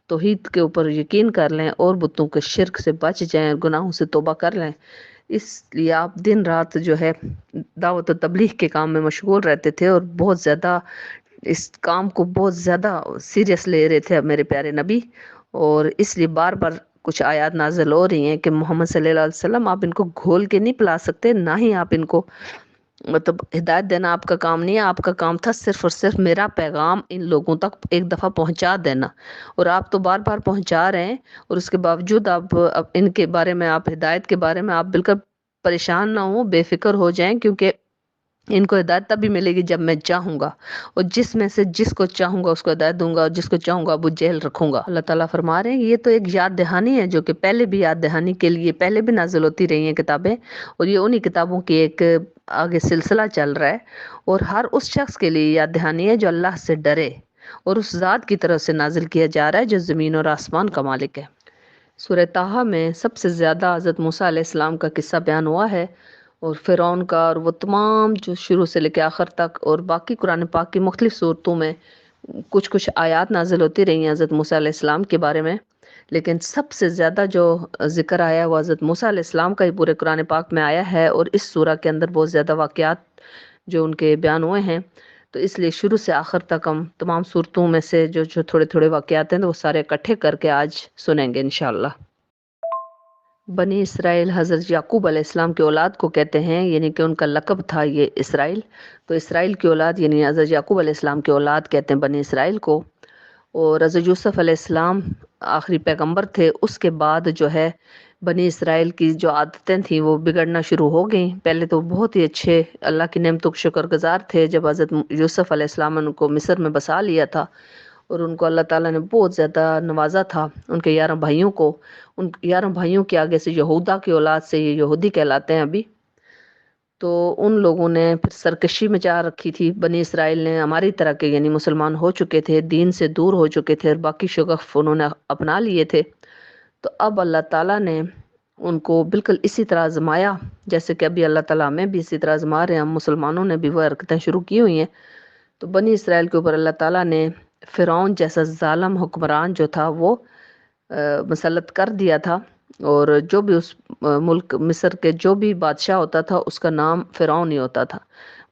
توحید کے اوپر یقین کر لیں، اور بتوں کے شرک سے بچ جائیں، اور گناہوں سے توبہ کر لیں۔ اس لیے آپ دن رات جو ہے دعوت و تبلیغ کے کام میں مشغول رہتے تھے، اور بہت زیادہ اس کام کو بہت زیادہ سیریس لے رہے تھے اب میرے پیارے نبی، اور اس لیے بار بار کچھ آیات نازل ہو رہی ہیں کہ محمد صلی اللہ علیہ وسلم آپ ان کو گھول کے نہیں پلا سکتے، نہ ہی آپ ان کو مطلب ہدایت دینا آپ کا کام نہیں ہے، آپ کا کام تھا صرف اور صرف میرا پیغام ان لوگوں تک ایک دفعہ پہنچا دینا، اور آپ تو بار بار پہنچا رہے ہیں، اور اس کے باوجود آپ ان کے بارے میں، آپ ہدایت کے بارے میں آپ بالکل پریشان نہ ہوں، بے فکر ہو جائیں، کیونکہ ان کو ہدایت تب بھی ملے گی جب میں چاہوں گا، اور جس میں سے جس کو چاہوں گا اس کو ہدایت دوں گا، اور جس کو چاہوں گا ابو جہل رکھوں گا۔ اللہ تعالیٰ فرما رہے ہیں یہ تو ایک یاد دہانی ہے، جو کہ پہلے بھی یاد دہانی کے لیے پہلے بھی نازل ہوتی رہی ہیں کتابیں، اور یہ انہی کتابوں کی ایک آگے سلسلہ چل رہا ہے، اور ہر اس شخص کے لیے یاد دہانی ہے جو اللہ سے ڈرے، اور اس ذات کی طرف سے نازل کیا جا رہا ہے جو زمین اور آسمان کا مالک ہے۔ سورہ طٰہٰ میں سب سے زیادہ حضرت موسیٰ علیہ السلام کا قصہ بیان ہوا ہے، اور فرعون کا، اور وہ تمام جو شروع سے لے کے آخر تک، اور باقی قرآن پاک کی مختلف صورتوں میں کچھ کچھ آیات نازل ہوتی رہی ہیں حضرت موسیٰ علیہ السلام کے بارے میں، لیکن سب سے زیادہ جو ذکر آیا وہ حضرت موسیٰ علیہ السلام کا ہی پورے قرآن پاک میں آیا ہے، اور اس سورہ کے اندر بہت زیادہ واقعات جو ان کے بیان ہوئے ہیں، تو اس لیے شروع سے آخر تک ہم تمام صورتوں میں سے جو جو تھوڑے تھوڑے واقعات ہیں تو وہ سارے اکٹھے کر کے آج سنیں گے انشاءاللہ۔ بنی اسرائیل حضرت یعقوب علیہ السلام کی اولاد کو کہتے ہیں، یعنی کہ ان کا لقب تھا یہ اسرائیل، تو اسرائیل کی اولاد یعنی حضرت یعقوب علیہ السلام کی اولاد کہتے ہیں بنی اسرائیل کو۔ اور حضرت یوسف علیہ السلام آخری پیغمبر تھے، اس کے بعد جو ہے بنی اسرائیل کی جو عادتیں تھیں وہ بگڑنا شروع ہو گئیں۔ پہلے تو بہت ہی اچھے اللہ کی نعمتوں کے شکر گزار تھے، جب حضرت یوسف علیہ السلام نے ان کو مصر میں بسا لیا تھا، اور ان کو اللہ تعالیٰ نے بہت زیادہ نوازا تھا، ان کے 11 بھائیوں کو، ان 11 بھائیوں کے آگے سے یہودا کی اولاد سے یہ یہودی کہلاتے ہیں ابھی، تو ان لوگوں نے پھر سرکشی مچا رکھی تھی بنی اسرائیل نے، ہماری طرح کے یعنی مسلمان ہو چکے تھے، دین سے دور ہو چکے تھے، اور باقی شگف انہوں نے اپنا لیے تھے، تو اب اللہ تعالیٰ نے ان کو بالکل اسی طرح آزمایا جیسے کہ ابھی اللہ تعالیٰ ہمیں بھی اسی طرح آزما رہے ہیں، ہم مسلمانوں نے بھی وہ حرکتیں شروع کی ہوئی ہیں۔ تو بنی اسرائیل کے اوپر اللہ تعالیٰ نے فرعون جیسا ظالم حکمران جو تھا وہ مسلط کر دیا تھا، اور جو بھی اس ملک مصر کے جو بھی بادشاہ ہوتا تھا اس کا نام فرعون ہی ہوتا تھا،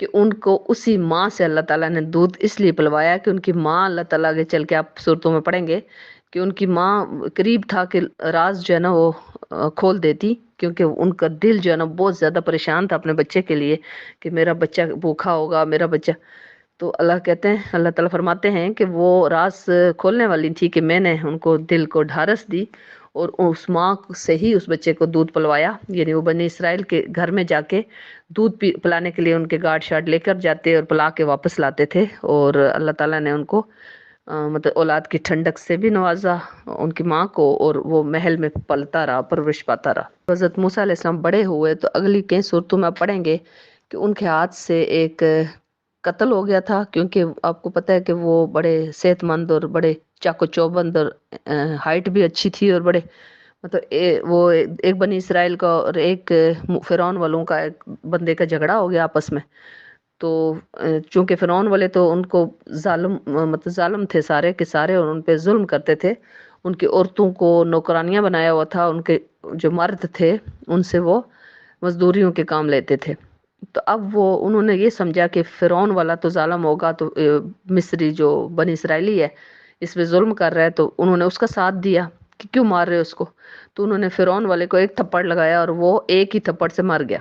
کہ ان کو اسی ماں سے اللہ تعالیٰ نے دودھ اس لیے پلوایا کہ ان کی ماں، اللہ تعالیٰ آگے چل کے آپ صورتوں میں پڑھیں گے کہ ان کی ماں قریب تھا کہ راز جو ہے نا وہ کھول دیتی، کیونکہ ان کا دل جو ہے نا بہت زیادہ پریشان تھا اپنے بچے کے لیے کہ میرا بچہ بھوکا ہوگا، میرا بچہ. تو اللہ کہتے ہیں، اللہ تعالیٰ فرماتے ہیں کہ وہ راز کھولنے والی تھی کہ میں نے ان کو دل کو ڈھارس دی اور اس ماں سے ہی اس بچے کو دودھ پلوایا. یعنی وہ بنی اسرائیل کے گھر میں جا کے دودھ پلانے کے لیے ان کے گارڈ شارڈ لے کر جاتے اور پلا کے واپس لاتے تھے، اور اللہ تعالیٰ نے ان کو مطلب اولاد کی ٹھنڈک سے بھی نوازا ان کی ماں کو، اور وہ محل میں پلتا رہا، پرورش پاتا رہا. حضرت موسیٰ علیہ السلام بڑے ہوئے تو اگلی کئی صورتوں میں آپ پڑھیں گے کہ ان کے ہاتھ سے ایک قتل ہو گیا تھا، کیونکہ آپ کو پتہ ہے کہ وہ بڑے صحت مند اور بڑے چاقو چوبند اور ہائٹ بھی اچھی تھی، اور بڑے مطلب وہ ایک بنی اسرائیل کا اور ایک فرعون والوں کا ایک بندے کا جھگڑا ہو گیا آپس میں. تو چونکہ فرعون والے تو ان کو مطلب ظالم تھے سارے کے سارے، اور ان پہ ظلم کرتے تھے. ان کی عورتوں کو نوکرانیاں بنایا ہوا تھا، ان کے جو مرد تھے ان سے وہ مزدوریوں کے کام لیتے تھے. تو اب انہوں نے یہ سمجھا کہ فرعون والا تو ظالم ہوگا، تو مصری جو بنی اسرائیلی ہے اس پہ ظلم کر رہا ہے، تو انہوں نے اس کا ساتھ دیا کہ کیوں مار رہے اس کو. تو انہوں نے فرعون والے کو ایک تھپڑ لگایا اور وہ ایک ہی تھپڑ سے مر گیا.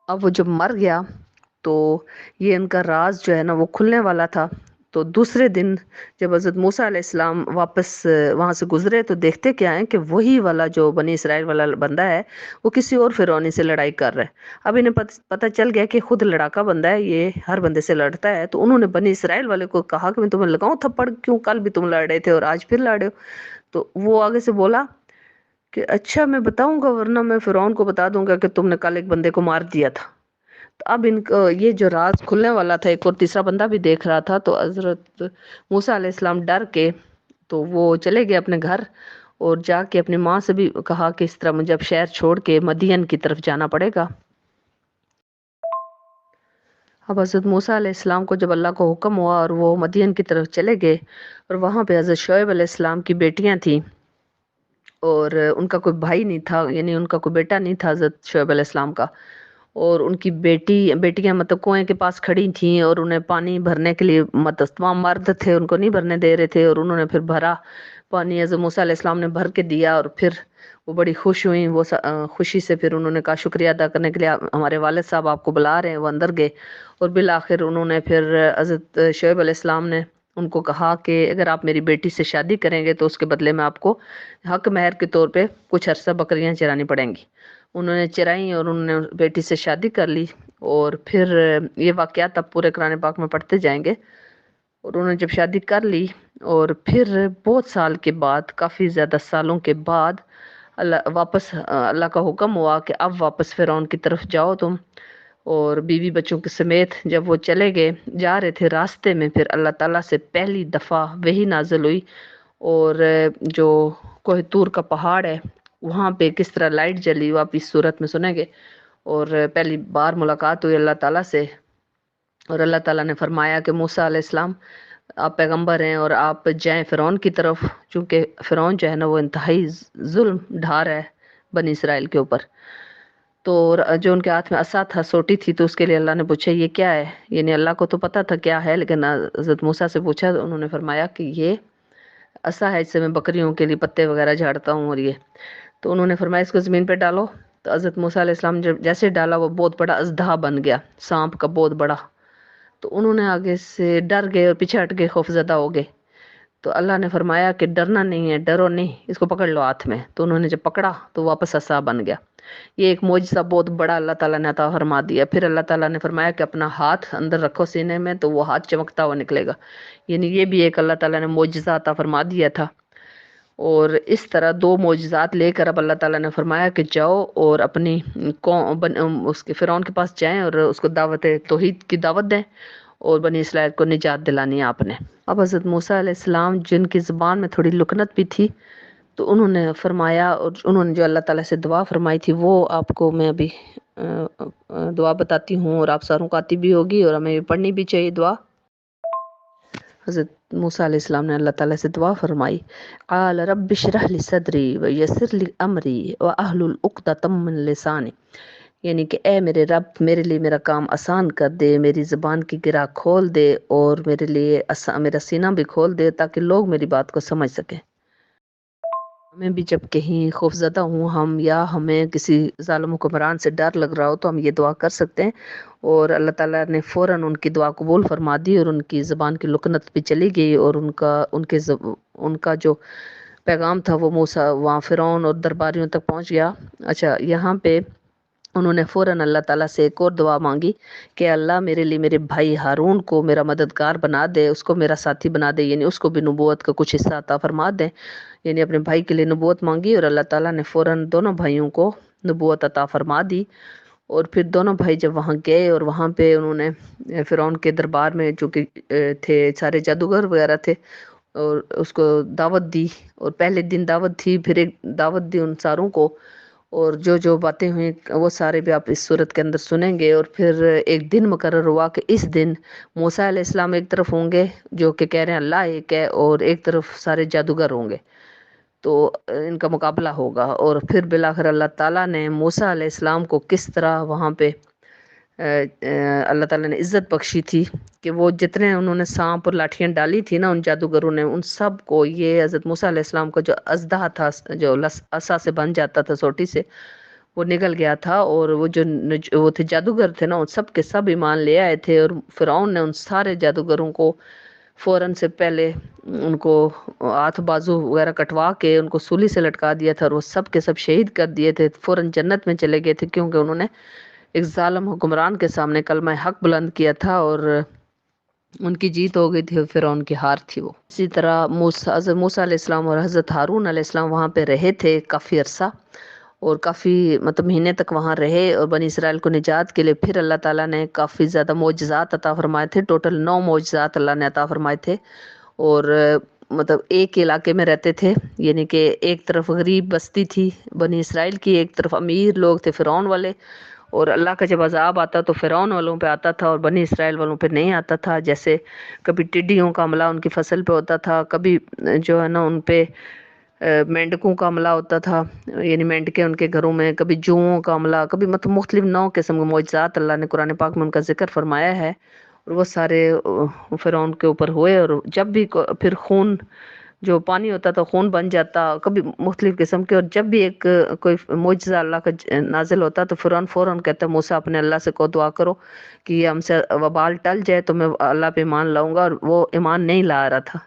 اب وہ جب مر گیا تو یہ ان کا راز جو ہے نا وہ کھلنے والا تھا. تو دوسرے دن جب حضرت موسیٰ علیہ السلام واپس وہاں سے گزرے تو دیکھتے کیا ہیں کہ وہی والا جو بنی اسرائیل والا بندہ ہے وہ کسی اور فرعونی سے لڑائی کر رہا ہے. اب انہیں پتہ چل گیا کہ خود لڑاکا بندہ ہے، یہ ہر بندے سے لڑتا ہے. تو انہوں نے بنی اسرائیل والے کو کہا کہ میں تمہیں لگاؤں تھپڑ، کیوں کل بھی تم لڑ رہے تھے اور آج پھر لڑ رہے ہو. تو وہ آگے سے بولا کہ اچھا میں بتاؤں گا، ورنہ میں فرعون کو بتا دوں گا کہ تم نے کل ایک بندے کو مار دیا تھا. تو اب ان کو یہ جو راز کھلنے والا تھا، ایک اور تیسرا بندہ بھی دیکھ رہا تھا. تو حضرت موسیٰ علیہ السلام ڈر کے تو وہ چلے گئے اپنے گھر، اور جا کے اپنی ماں سے بھی کہا کہ اس طرح مجھے اب شہر چھوڑ کے مدین کی طرف جانا پڑے گا. اب حضرت موسیٰ علیہ السلام کو جب اللہ کو حکم ہوا اور وہ مدین کی طرف چلے گئے، اور وہاں پہ حضرت شعیب علیہ السلام کی بیٹیاں تھیں، اور ان کا کوئی بھائی نہیں تھا، یعنی ان کا کوئی بیٹا نہیں تھا حضرت شعیب علیہ السلام کا. اور ان کی بیٹیاں مطلب کنویں کے پاس کھڑی تھیں، اور انہیں پانی بھرنے کے لیے مطلب تمام مرد تھے ان کو نہیں بھرنے دے رہے تھے، اور انہوں نے پھر بھرا پانی. حضرت موسیٰ علیہ السلام نے بھر کے دیا، اور پھر وہ بڑی خوش ہوئیں. وہ خوشی سے پھر انہوں نے کہا شکریہ ادا کرنے کے لیے ہمارے والد صاحب آپ کو بلا رہے ہیں. وہ اندر گئے، اور بالآخر انہوں نے پھر حضرت شعیب علیہ السلام نے ان کو کہا کہ اگر آپ میری بیٹی سے شادی کریں گے تو اس کے بدلے میں آپ کو حق مہر کے طور پہ کچھ عرصہ بکریاں چرانی پڑیں گی. انہوں نے چرائیں اور انہوں نے بیٹی سے شادی کر لی. اور پھر یہ واقعات اب پورے قرآن پاک میں پڑھتے جائیں گے. اور انہوں نے جب شادی کر لی اور پھر بہت سال کے بعد، کافی زیادہ سالوں کے بعد اللہ کا حکم ہوا کہ اب واپس فرعون کی طرف جاؤ تم. اور بیوی بچوں کے سمیت جب وہ چلے گئے، جا رہے تھے راستے میں، پھر اللہ تعالیٰ سے پہلی دفعہ وحی نازل ہوئی. اور جو کوہ طور کا پہاڑ ہے وہاں پہ کس طرح لائٹ جلی وہ آپ اس صورت میں سنیں گے. اور پہلی بار ملاقات ہوئی اللہ تعالیٰ سے، اور اللہ تعالیٰ نے فرمایا کہ موسیٰ علیہ السلام آپ پیغمبر ہیں اور آپ جائیں فرعون کی طرف، چونکہ فرعون جو ہے نا وہ انتہائی ظلم ڈھا رہا ہے بنی اسرائیل کے اوپر. تو جو ان کے ہاتھ میں عصا تھا، سوٹی تھی، تو اس کے لیے اللہ نے پوچھا یہ کیا ہے. یعنی اللہ کو تو پتا تھا کیا ہے، لیکن حضرت موسیٰ سے پوچھا تو انہوں نے فرمایا کہ یہ عصا ہے، اس سے میں بکریوں کے لیے پتے وغیرہ جھاڑتا ہوں. اور یہ تو انہوں نے فرمایا اس کو زمین پہ ڈالو. تو حضرت موسیٰ علیہ السلام جب جیسے ڈالا وہ بہت بڑا اژدہا بن گیا، سانپ کا بہت بڑا. تو انہوں نے آگے سے ڈر گئے اور پیچھے ہٹ گئے، خوف زدہ ہو گئے. تو اللہ نے فرمایا کہ ڈرنا نہیں ہے، ڈرو نہیں، اس کو پکڑ لو ہاتھ میں. تو انہوں نے جب پکڑا تو واپس عصا بن گیا. یہ ایک معجزہ بہت بڑا اللہ تعالیٰ نے عطا فرما دیا. پھر اللہ تعالیٰ نے فرمایا کہ اپنا ہاتھ اندر رکھو سینے میں، تو وہ ہاتھ چمکتا ہوا نکلے گا. یعنی یہ بھی ایک اللہ تعالیٰ نے معجزہ عطا فرما دیا تھا. اور اس طرح دو معجزات لے کر اب اللہ تعالیٰ نے فرمایا کہ جاؤ اور اپنی اس کے فرعون کے پاس جائیں اور اس کو دعوت توحید کی دعوت دیں، اور بنی اسرائیل کو نجات دلانی ہے آپ نے. اب حضرت موسیٰ علیہ السلام جن کی زبان میں تھوڑی لکنت بھی تھی، تو انہوں نے فرمایا، اور انہوں نے جو اللہ تعالیٰ سے دعا فرمائی تھی وہ آپ کو میں ابھی دعا بتاتی ہوں، اور آپ ساروں کو آتی بھی ہوگی اور ہمیں پڑھنی بھی چاہیے دعا. حضرت موسیٰ علیہ السلام نے اللہ تعالیٰ سے دعا فرمائی، قال رب اشرح لی صدری ویسر لی امری واحلل عقدۃ من لسانی. یعنی کہ اے میرے رب میرے لیے میرا کام آسان کر دے، میری زبان کی گرہ کھول دے اور میرے لیے میرا سینہ بھی کھول دے تاکہ لوگ میری بات کو سمجھ سکیں۔ ہمیں بھی جب کہیں خوفزدہ ہوں ہم یا ہمیں کسی ظالم حکمران سے ڈر لگ رہا ہو تو ہم یہ دعا کر سکتے ہیں، اور اللہ تعالیٰ نے فوراً ان کی دعا قبول فرما دی اور ان کی زبان کی لکنت بھی چلی گئی، اور ان کا جو پیغام تھا وہ موسیٰ وہاں فرعون اور درباریوں تک پہنچ گیا۔ اچھا، یہاں پہ انہوں نے فوراً اللہ تعالیٰ سے ایک اور دعا مانگی کہ اللہ میرے لیے میرے بھائی ہارون کو میرا مددگار بنا دے، اس کو میرا ساتھی بنا دے، یعنی اس کو بھی نبوت کا کچھ حصہ عطا فرما دے۔ یعنی اپنے بھائی کے لیے نبوت مانگی اور اللہ تعالیٰ نے فوراً دونوں بھائیوں کو نبوت عطا فرما دی۔ اور پھر دونوں بھائی جب وہاں گئے اور وہاں پہ انہوں نے فرعون کے دربار میں جو کہ تھے سارے جادوگر وغیرہ تھے، اور اس کو دعوت دی، اور پہلے دن دعوت تھی، پھر ایک دعوت دی ان ساروں کو، اور جو جو باتیں ہوئیں وہ سارے بھی آپ اس صورت کے اندر سنیں گے۔ اور پھر ایک دن مقرر ہوا کہ اس دن موسیٰ علیہ السلام ایک طرف ہوں گے جو کہ کہہ رہے ہیں اللہ ایک ہے، اور ایک طرف سارے جادوگر ہوں گے، تو ان کا مقابلہ ہوگا۔ اور پھر بالآخر اللہ تعالیٰ نے موسیٰ علیہ السلام کو کس طرح وہاں پہ اللہ تعالیٰ نے عزت بخشی تھی کہ وہ جتنے انہوں نے سانپ اور لاٹھیاں ڈالی تھی نا ان جادوگروں نے، ان سب کو یہ حضرت موسیٰ علیہ السلام کا جو اژدہا تھا جو عصا سے بن جاتا تھا سوٹی سے، وہ نگل گیا تھا، اور وہ جو وہ تھے جادوگر تھے نا ان سب کے سب ایمان لے آئے تھے۔ اور فرعون نے ان سارے جادوگروں کو فوراً سے پہلے ان کو ہاتھ بازو وغیرہ کٹوا کے ان کو سولی سے لٹکا دیا تھا، اور وہ سب کے سب شہید کر دیے تھے، فوراً جنت میں چلے گئے تھے، کیونکہ انہوں نے ایک ظالم حکمران کے سامنے کلمہ حق بلند کیا تھا اور ان کی جیت ہو گئی تھی اور فرعون کی ہار تھی وہ۔ اسی طرح حضرت موسیٰ علیہ السلام اور حضرت ہارون علیہ السلام وہاں پہ رہے تھے کافی عرصہ، اور کافی مہینے تک وہاں رہے، اور بنی اسرائیل کو نجات کے لیے پھر اللہ تعالیٰ نے کافی زیادہ معجزات عطا فرمائے تھے، ٹوٹل 9 معجزات اللہ نے عطا فرمائے تھے۔ اور ایک علاقے میں رہتے تھے، یعنی کہ ایک طرف غریب بستی تھی بنی اسرائیل کی، ایک طرف امیر لوگ تھے فرعون والے، اور اللہ کا جب عذاب آتا تو فرعون والوں پہ آتا تھا اور بنی اسرائیل والوں پہ نہیں آتا تھا، جیسے کبھی ٹڈیوں کا حملہ ان کی فصل پہ ہوتا تھا، کبھی جو ہے نا ان پہ مینڈکوں کا حملہ ہوتا تھا، یعنی مینڈکیں ان کے گھروں میں، کبھی جوؤں کا حملہ، کبھی مختلف 9 قسم کے معجزات اللہ نے قرآن پاک میں ان کا ذکر فرمایا ہے، اور وہ سارے فرعون کے اوپر ہوئے۔ اور جب بھی پھر خون جو پانی ہوتا تھا خون بن جاتا، کبھی مختلف قسم کے، اور جب بھی ایک کوئی معجزہ اللہ کا نازل ہوتا تو فرعون فوراً کہتا موسیٰ اپنے اللہ سے کو دعا کرو کہ یہ ہم سے وبال ٹل جائے تو میں اللہ پہ ایمان لاؤں گا، اور وہ ایمان نہیں لا رہا تھا،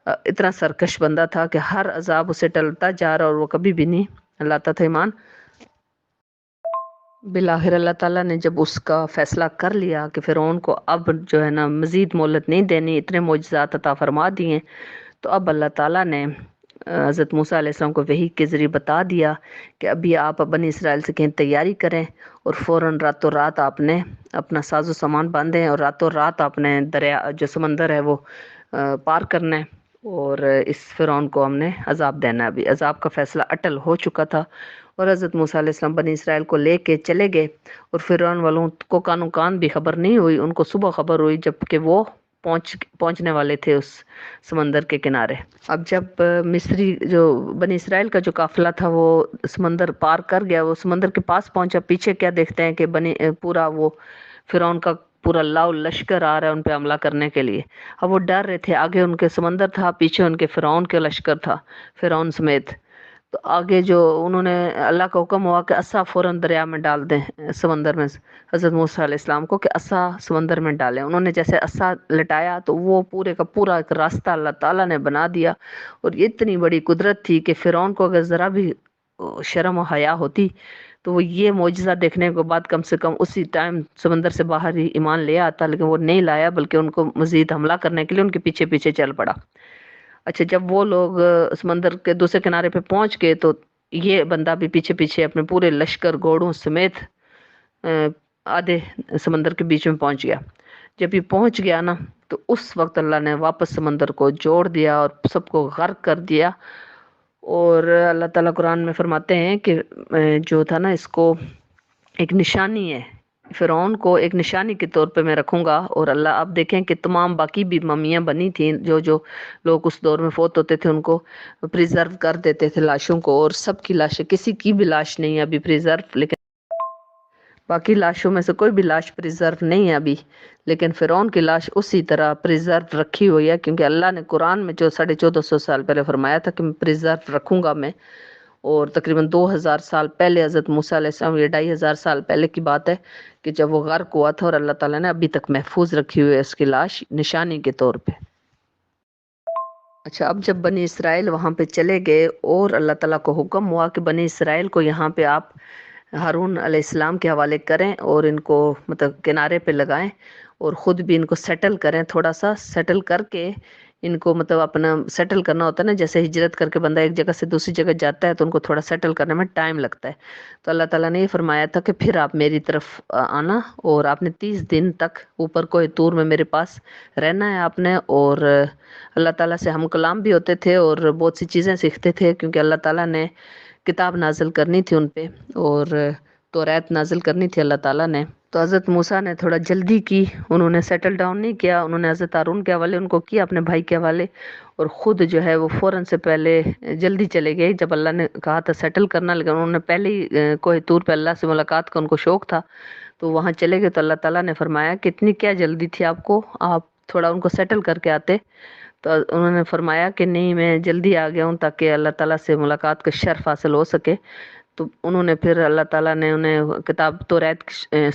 اتنا سرکش بندہ تھا کہ ہر عذاب اسے ٹلتا جا رہا اور وہ کبھی بھی نہیں لاتا تھا ایمان۔ بالآخر اللہ تعالیٰ نے جب اس کا فیصلہ کر لیا کہ فرعون کو اب جو ہے نا مزید مہلت نہیں دینی، اتنے معجزات عطا فرما دیے، تو اب اللہ تعالیٰ نے حضرت موسیٰ علیہ السلام کو وحی کے ذریعے بتا دیا کہ ابھی آپ بنی اسرائیل سے کہیں تیاری کریں، اور فوراً راتوں رات آپ نے اپنا ساز و سامان باندھیں، اور راتوں رات آپ نے دریا جو سمندر ہے وہ پار کرنا ہے، اور اس فرعون کو ہم نے عذاب دینا ہے۔ ابھی عذاب کا فیصلہ اٹل ہو چکا تھا، اور حضرت موسیٰ علیہ السلام بنی اسرائیل کو لے کے چلے گئے، اور فرعون والوں کو کانوں کان بھی خبر نہیں ہوئی، ان کو صبح خبر ہوئی جب کہ وہ پہنچنے والے تھے اس سمندر کے کنارے۔ اب جب مصری جو بنی اسرائیل کا جو قافلہ تھا وہ سمندر پار کر گیا، وہ سمندر کے پاس پہنچا، پیچھے کیا دیکھتے ہیں کہ پورا وہ فرعون کا پورا لاؤ لشکر آ رہا ہے ان پہ حملہ کرنے کے لیے۔ اب وہ ڈر رہے تھے، آگے ان کے سمندر تھا، پیچھے ان کے فرعون کے لشکر تھا، فرعون سمیت۔ تو آگے جو انہوں نے اللہ کا حکم ہوا کہ عصا فوراً دریا میں ڈال دیں، سمندر میں، حضرت موسیٰ علیہ السلام کو کہ عصا سمندر میں ڈالیں۔ انہوں نے جیسے عصا لٹایا تو وہ پورے کا پورا ایک راستہ اللہ تعالیٰ نے بنا دیا، اور یہ اتنی بڑی قدرت تھی کہ فرعون کو اگر ذرا بھی شرم و حیا ہوتی تو وہ یہ معجزہ دیکھنے کے بعد کم سے کم اسی ٹائم سمندر سے باہر ہی ایمان لے آتا، لیکن وہ نہیں لایا، بلکہ ان کو مزید حملہ کرنے کے لیے ان کے پیچھے پیچھے چل پڑا۔ اچھا، جب وہ لوگ سمندر کے دوسرے کنارے پہ پہنچ گئے تو یہ بندہ بھی پیچھے پیچھے اپنے پورے لشکر گھوڑوں سمیت آدھے سمندر کے بیچ میں پہنچ گیا۔ جب یہ پہنچ گیا نا تو اس وقت اللہ نے واپس سمندر کو جوڑ دیا اور سب کو غرق کر دیا، اور اللہ تعالیٰ قرآن میں فرماتے ہیں کہ جو تھا نا اس کو ایک نشانی ہے، فرعون کو ایک نشانی کے طور پہ میں رکھوں گا۔ اور اللہ آپ دیکھیں کہ تمام باقی بھی ممیاں بنی تھیں، جو لوگ اس دور میں فوت ہوتے تھے ان کو پریزرو کر دیتے تھے لاشوں کو، اور سب کی لاشیں، کسی کی بھی لاش نہیں ہے ابھی پریزرو، لیکن باقی لاشوں میں سے کوئی بھی لاش پریزرو نہیں ہے ابھی، لیکن فرعون کی لاش اسی طرح پریزرو رکھی ہوئی ہے، کیونکہ اللہ نے قرآن میں جو 1450 سال پہلے فرمایا تھا کہ میں پریزرو رکھوں گا میں، اور تقریباً 2000 سال پہلے حضرت موسیٰ علیہ السلام، یہ 2500 سال پہلے کی بات ہے کہ جب وہ غرق ہوا تھا، اور اللہ تعالیٰ نے ابھی تک محفوظ رکھی ہوئی ہے اس کی لاش نشانی کے طور پہ۔ اچھا، اب جب بنی اسرائیل وہاں پہ چلے گئے اور اللہ تعالیٰ کو حکم ہوا کہ بنی اسرائیل کو یہاں پہ آپ ہارون علیہ السلام کے حوالے کریں اور ان کو مطلب کنارے پہ لگائیں، اور خود بھی ان کو سیٹل کریں، تھوڑا سا سیٹل کر کے ان کو مطلب اپنا سیٹل کرنا ہوتا ہے نا، جیسے ہجرت کر کے بندہ ایک جگہ سے دوسری جگہ جاتا ہے تو ان کو تھوڑا سیٹل کرنے میں ٹائم لگتا ہے۔ تو اللہ تعالیٰ نے یہ فرمایا تھا کہ پھر آپ میری طرف آنا، اور آپ نے 30 دن تک اوپر کوہ طور میں میرے پاس رہنا ہے آپ نے، اور اللہ تعالیٰ سے ہم کلام بھی ہوتے تھے اور بہت سی چیزیں سیکھتے تھے، کیونکہ اللہ تعالیٰ نے کتاب نازل کرنی تھی ان پہ، اور توریت نازل کرنی تھی اللہ تعالیٰ نے۔ تو حضرت موسیٰ نے تھوڑا جلدی کی، انہوں نے سیٹل ڈاؤن نہیں کیا، انہوں نے حضرت ہارون کے حوالے ان کو کیا، اپنے بھائی کے حوالے، اور خود جو ہے وہ فوراً سے پہلے جلدی چلے گئے جب اللہ نے کہا تھا سیٹل کرنا، لیکن انہوں نے پہلے ہی کوہ طور پہ اللہ سے ملاقات کا ان کو شوق تھا، تو وہاں چلے گئے۔ تو اللہ تعالیٰ نے فرمایا کہ اتنی کیا جلدی تھی آپ کو، آپ تھوڑا ان کو سیٹل کر کے آتے۔ تو انہوں نے فرمایا کہ نہیں، میں جلدی آ گیا ہوں تاکہ اللہ تعالیٰ سے ملاقات کا شرف حاصل ہو سکے۔ تو انہوں نے پھر اللہ تعالیٰ نے انہیں کتاب توریت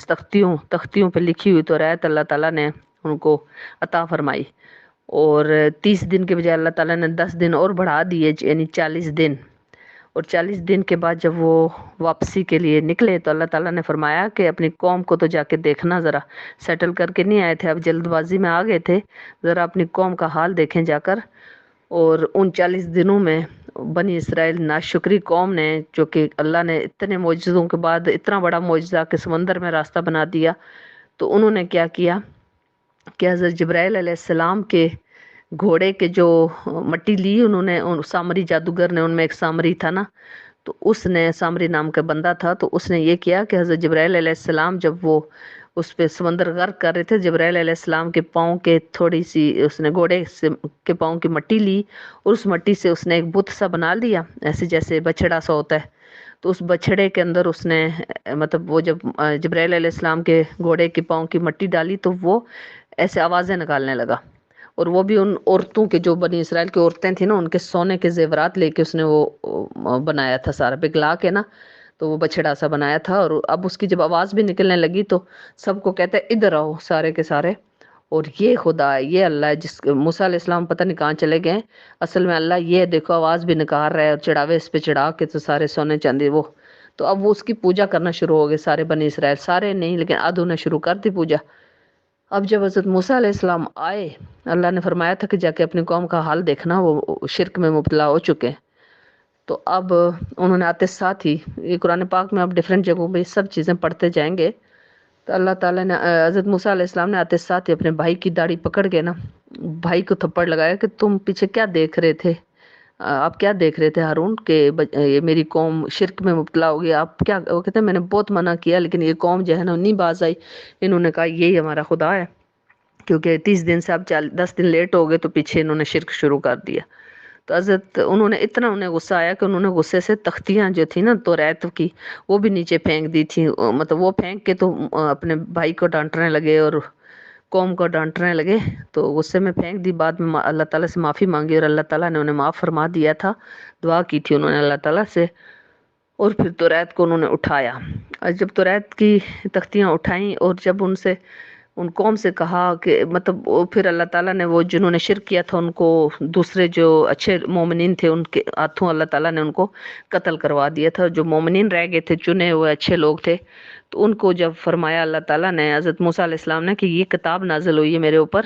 تختیوں پہ لکھی ہوئی توریت اللہ تعالیٰ نے ان کو عطا فرمائی، اور 30 دن کے بجائے اللہ تعالیٰ نے 10 دن اور بڑھا دیے، یعنی 40 دن۔ اور 40 دن کے بعد جب وہ واپسی کے لیے نکلے تو اللہ تعالیٰ نے فرمایا کہ اپنی قوم کو تو جا کے دیکھنا، ذرا سیٹل کر کے نہیں آئے تھے، اب جلد بازی میں آ گئے تھے، ذرا اپنی قوم کا حال دیکھیں جا کر۔ اور ان 40 دنوں میں بنی اسرائیل ناشکری قوم نے، جو کہ اللہ نے اتنے معجزوں کے بعد اتنا بڑا معجزہ کہ سمندر میں راستہ بنا دیا، تو انہوں نے کیا کیا کہ حضرت جبرائیل علیہ السلام کے گھوڑے کے جو مٹی لی، انہوں نے سامری جادوگر نے، ان میں ایک سامری تھا نا، تو اس نے، سامری نام کا بندہ تھا، تو اس نے یہ کیا کہ حضرت جبرائیل علیہ السلام جب وہ اس پہ سمندر غرق کر رہے تھے، جبرائیل علیہ السلام کے پاؤں کے تھوڑی سی، اس نے گھوڑے سے کے پاؤں کی مٹی لی، اور اس مٹی سے اس نے ایک بت سا بنا لیا، ایسے جیسے بچڑا سا ہوتا ہے۔ تو اس بچڑے کے اندر اس نے مطلب وہ جب جبرائیل علیہ السلام کے گھوڑے کے پاؤں کی مٹی ڈالی تو وہ ایسے آوازیں نکالنے لگا، اور وہ بھی ان عورتوں کے، جو بنی اسرائیل کی عورتیں تھیں نا، ان کے سونے کے زیورات لے کے اس نے وہ بنایا تھا، سارا پگھلا کے نا، تو وہ بچڑا سا بنایا تھا۔ اور اب اس کی جب آواز بھی نکلنے لگی تو سب کو کہتا ہے ادھر آؤ سارے کے سارے، اور یہ خدا ہے، یہ اللہ ہے، جس موسیٰ علیہ السلام پتہ نہیں کہاں چلے گئے، اصل میں اللہ یہ دیکھو آواز بھی نکال رہا ہے، اور چڑھاوے اس پہ چڑھا کے تو سارے سونے چاندی وہ، تو اب وہ اس کی پوجا کرنا شروع ہو گئے سارے بنی اسرائیل، سارے نہیں لیکن آدھوں نے شروع کر دی پوجا۔ اب جب حضرت موسیٰ علیہ السلام آئے، اللہ نے فرمایا تھا کہ جا کے اپنی قوم کا حال دیکھنا، وہ شرک میں مبتلا ہو چکے ہیں۔ تو اب انہوں نے آتے ساتھ ہی، یہ قرآن پاک میں اب ڈیفرنٹ جگہوں پہ یہ سب چیزیں پڑھتے جائیں گے، تو اللہ تعالیٰ نے حضرت موسیٰ علیہ السلام نے آتے ساتھ ہی اپنے بھائی کی داڑھی پکڑ کے نا، بھائی کو تھپڑ لگایا کہ تم پیچھے کیا دیکھ رہے تھے، آپ کیا دیکھ رہے تھے ہارون، کہ یہ میری قوم شرک میں مبتلا ہو گئی، آپ کیا؟ وہ کہتے ہیں میں نے بہت منع کیا لیکن یہ قوم جو ہے نا نہیں باز آئی، انہوں نے کہا یہی ہمارا خدا ہے، کیونکہ 30 دن سے اب 10 دن لیٹ ہو گئے تو پیچھے انہوں نے شرک شروع کر دیا۔ تو حضرت انہوں نے اتنا انہیں غصہ آیا کہ انہوں نے غصے سے تختیاں جو تھی نا توریت کی وہ بھی نیچے پھینک دی تھی، مطلب وہ پھینک کے تو اپنے بھائی کو ڈانٹنے لگے اور قوم کو ڈانٹنے لگے، تو غصے میں پھینک دی، بعد میں اللہ تعالیٰ سے معافی مانگی اور اللہ تعالیٰ نے انہیں معاف فرما دیا تھا، دعا کی تھی انہوں نے اللہ تعالیٰ سے، اور پھر توریت کو انہوں نے اٹھایا۔ اور جب توریت کی تختیاں اٹھائیں اور جب ان سے، ان قوم سے کہا کہ مطلب پھر اللہ تعالیٰ نے وہ جنہوں نے شرک کیا تھا ان کو، دوسرے جو اچھے مومنین تھے ان کے ہاتھوں اللہ تعالیٰ نے ان کو قتل کروا دیا تھا، جو مومنین رہ گئے تھے چنے ہوئے اچھے لوگ تھے، تو ان کو جب فرمایا اللہ تعالیٰ نے حضرت موسیٰ علیہ السلام نے کہ یہ کتاب نازل ہوئی ہے میرے اوپر،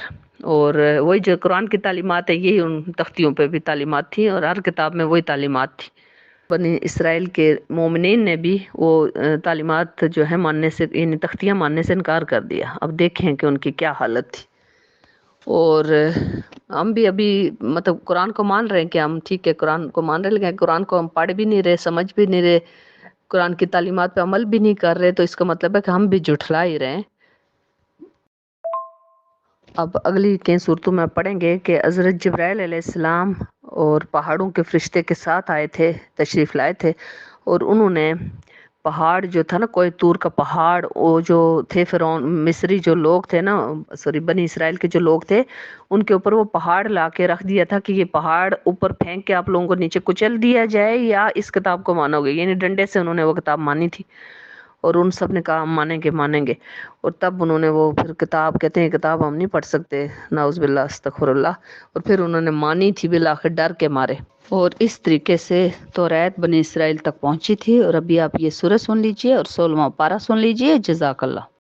اور وہی جو قرآن کی تعلیمات ہے یہی ان تختیوں پہ بھی تعلیمات تھیں، اور ہر کتاب میں وہی تعلیمات تھی۔ بنی اسرائیل کے مومنین نے بھی وہ تعلیمات جو ہے ماننے سے، یعنی تختیاں ماننے سے انکار کر دیا۔ اب دیکھیں کہ ان کی کیا حالت تھی، اور ہم بھی ابھی مطلب قرآن کو مان رہے ہیں کہ ہم ٹھیک ہے قرآن کو مان رہے، لیکن قرآن کو ہم پڑھ بھی نہیں رہے، سمجھ بھی نہیں رہے، قرآن کی تعلیمات پہ عمل بھی نہیں کر رہے، تو اس کا مطلب ہے کہ ہم بھی جھٹلا ہی رہے ہیں۔ اب اگلی کئی صورتوں میں پڑھیں گے کہ حضرت جبرائیل علیہ السلام اور پہاڑوں کے فرشتے کے ساتھ آئے تھے، تشریف لائے تھے، اور انہوں نے پہاڑ جو تھا نا، کوہ طور کا پہاڑ، وہ جو تھے فرعون مصری جو لوگ تھے نا، سوری بنی اسرائیل کے جو لوگ تھے، ان کے اوپر وہ پہاڑ لا کے رکھ دیا تھا کہ یہ پہاڑ اوپر پھینک کے آپ لوگوں کو نیچے کچل دیا جائے یا اس کتاب کو مانو گے. یعنی ڈنڈے سے انہوں نے وہ کتاب مانی تھی، اور ان سب نے کہا ہم مانیں گے. اور تب انہوں نے وہ پھر کتاب، کہتے ہیں کتاب ہم نہیں پڑھ سکتے، نعوذ باللہ استغفر اللہ، اور پھر انہوں نے مانی تھی بالآخر ڈر کے مارے. اور اس طریقے سے توریت بنی اسرائیل تک پہنچی تھی. اور ابھی آپ یہ سورہ سن لیجئے اور 16واں پارہ سن لیجئے. جزاک اللہ.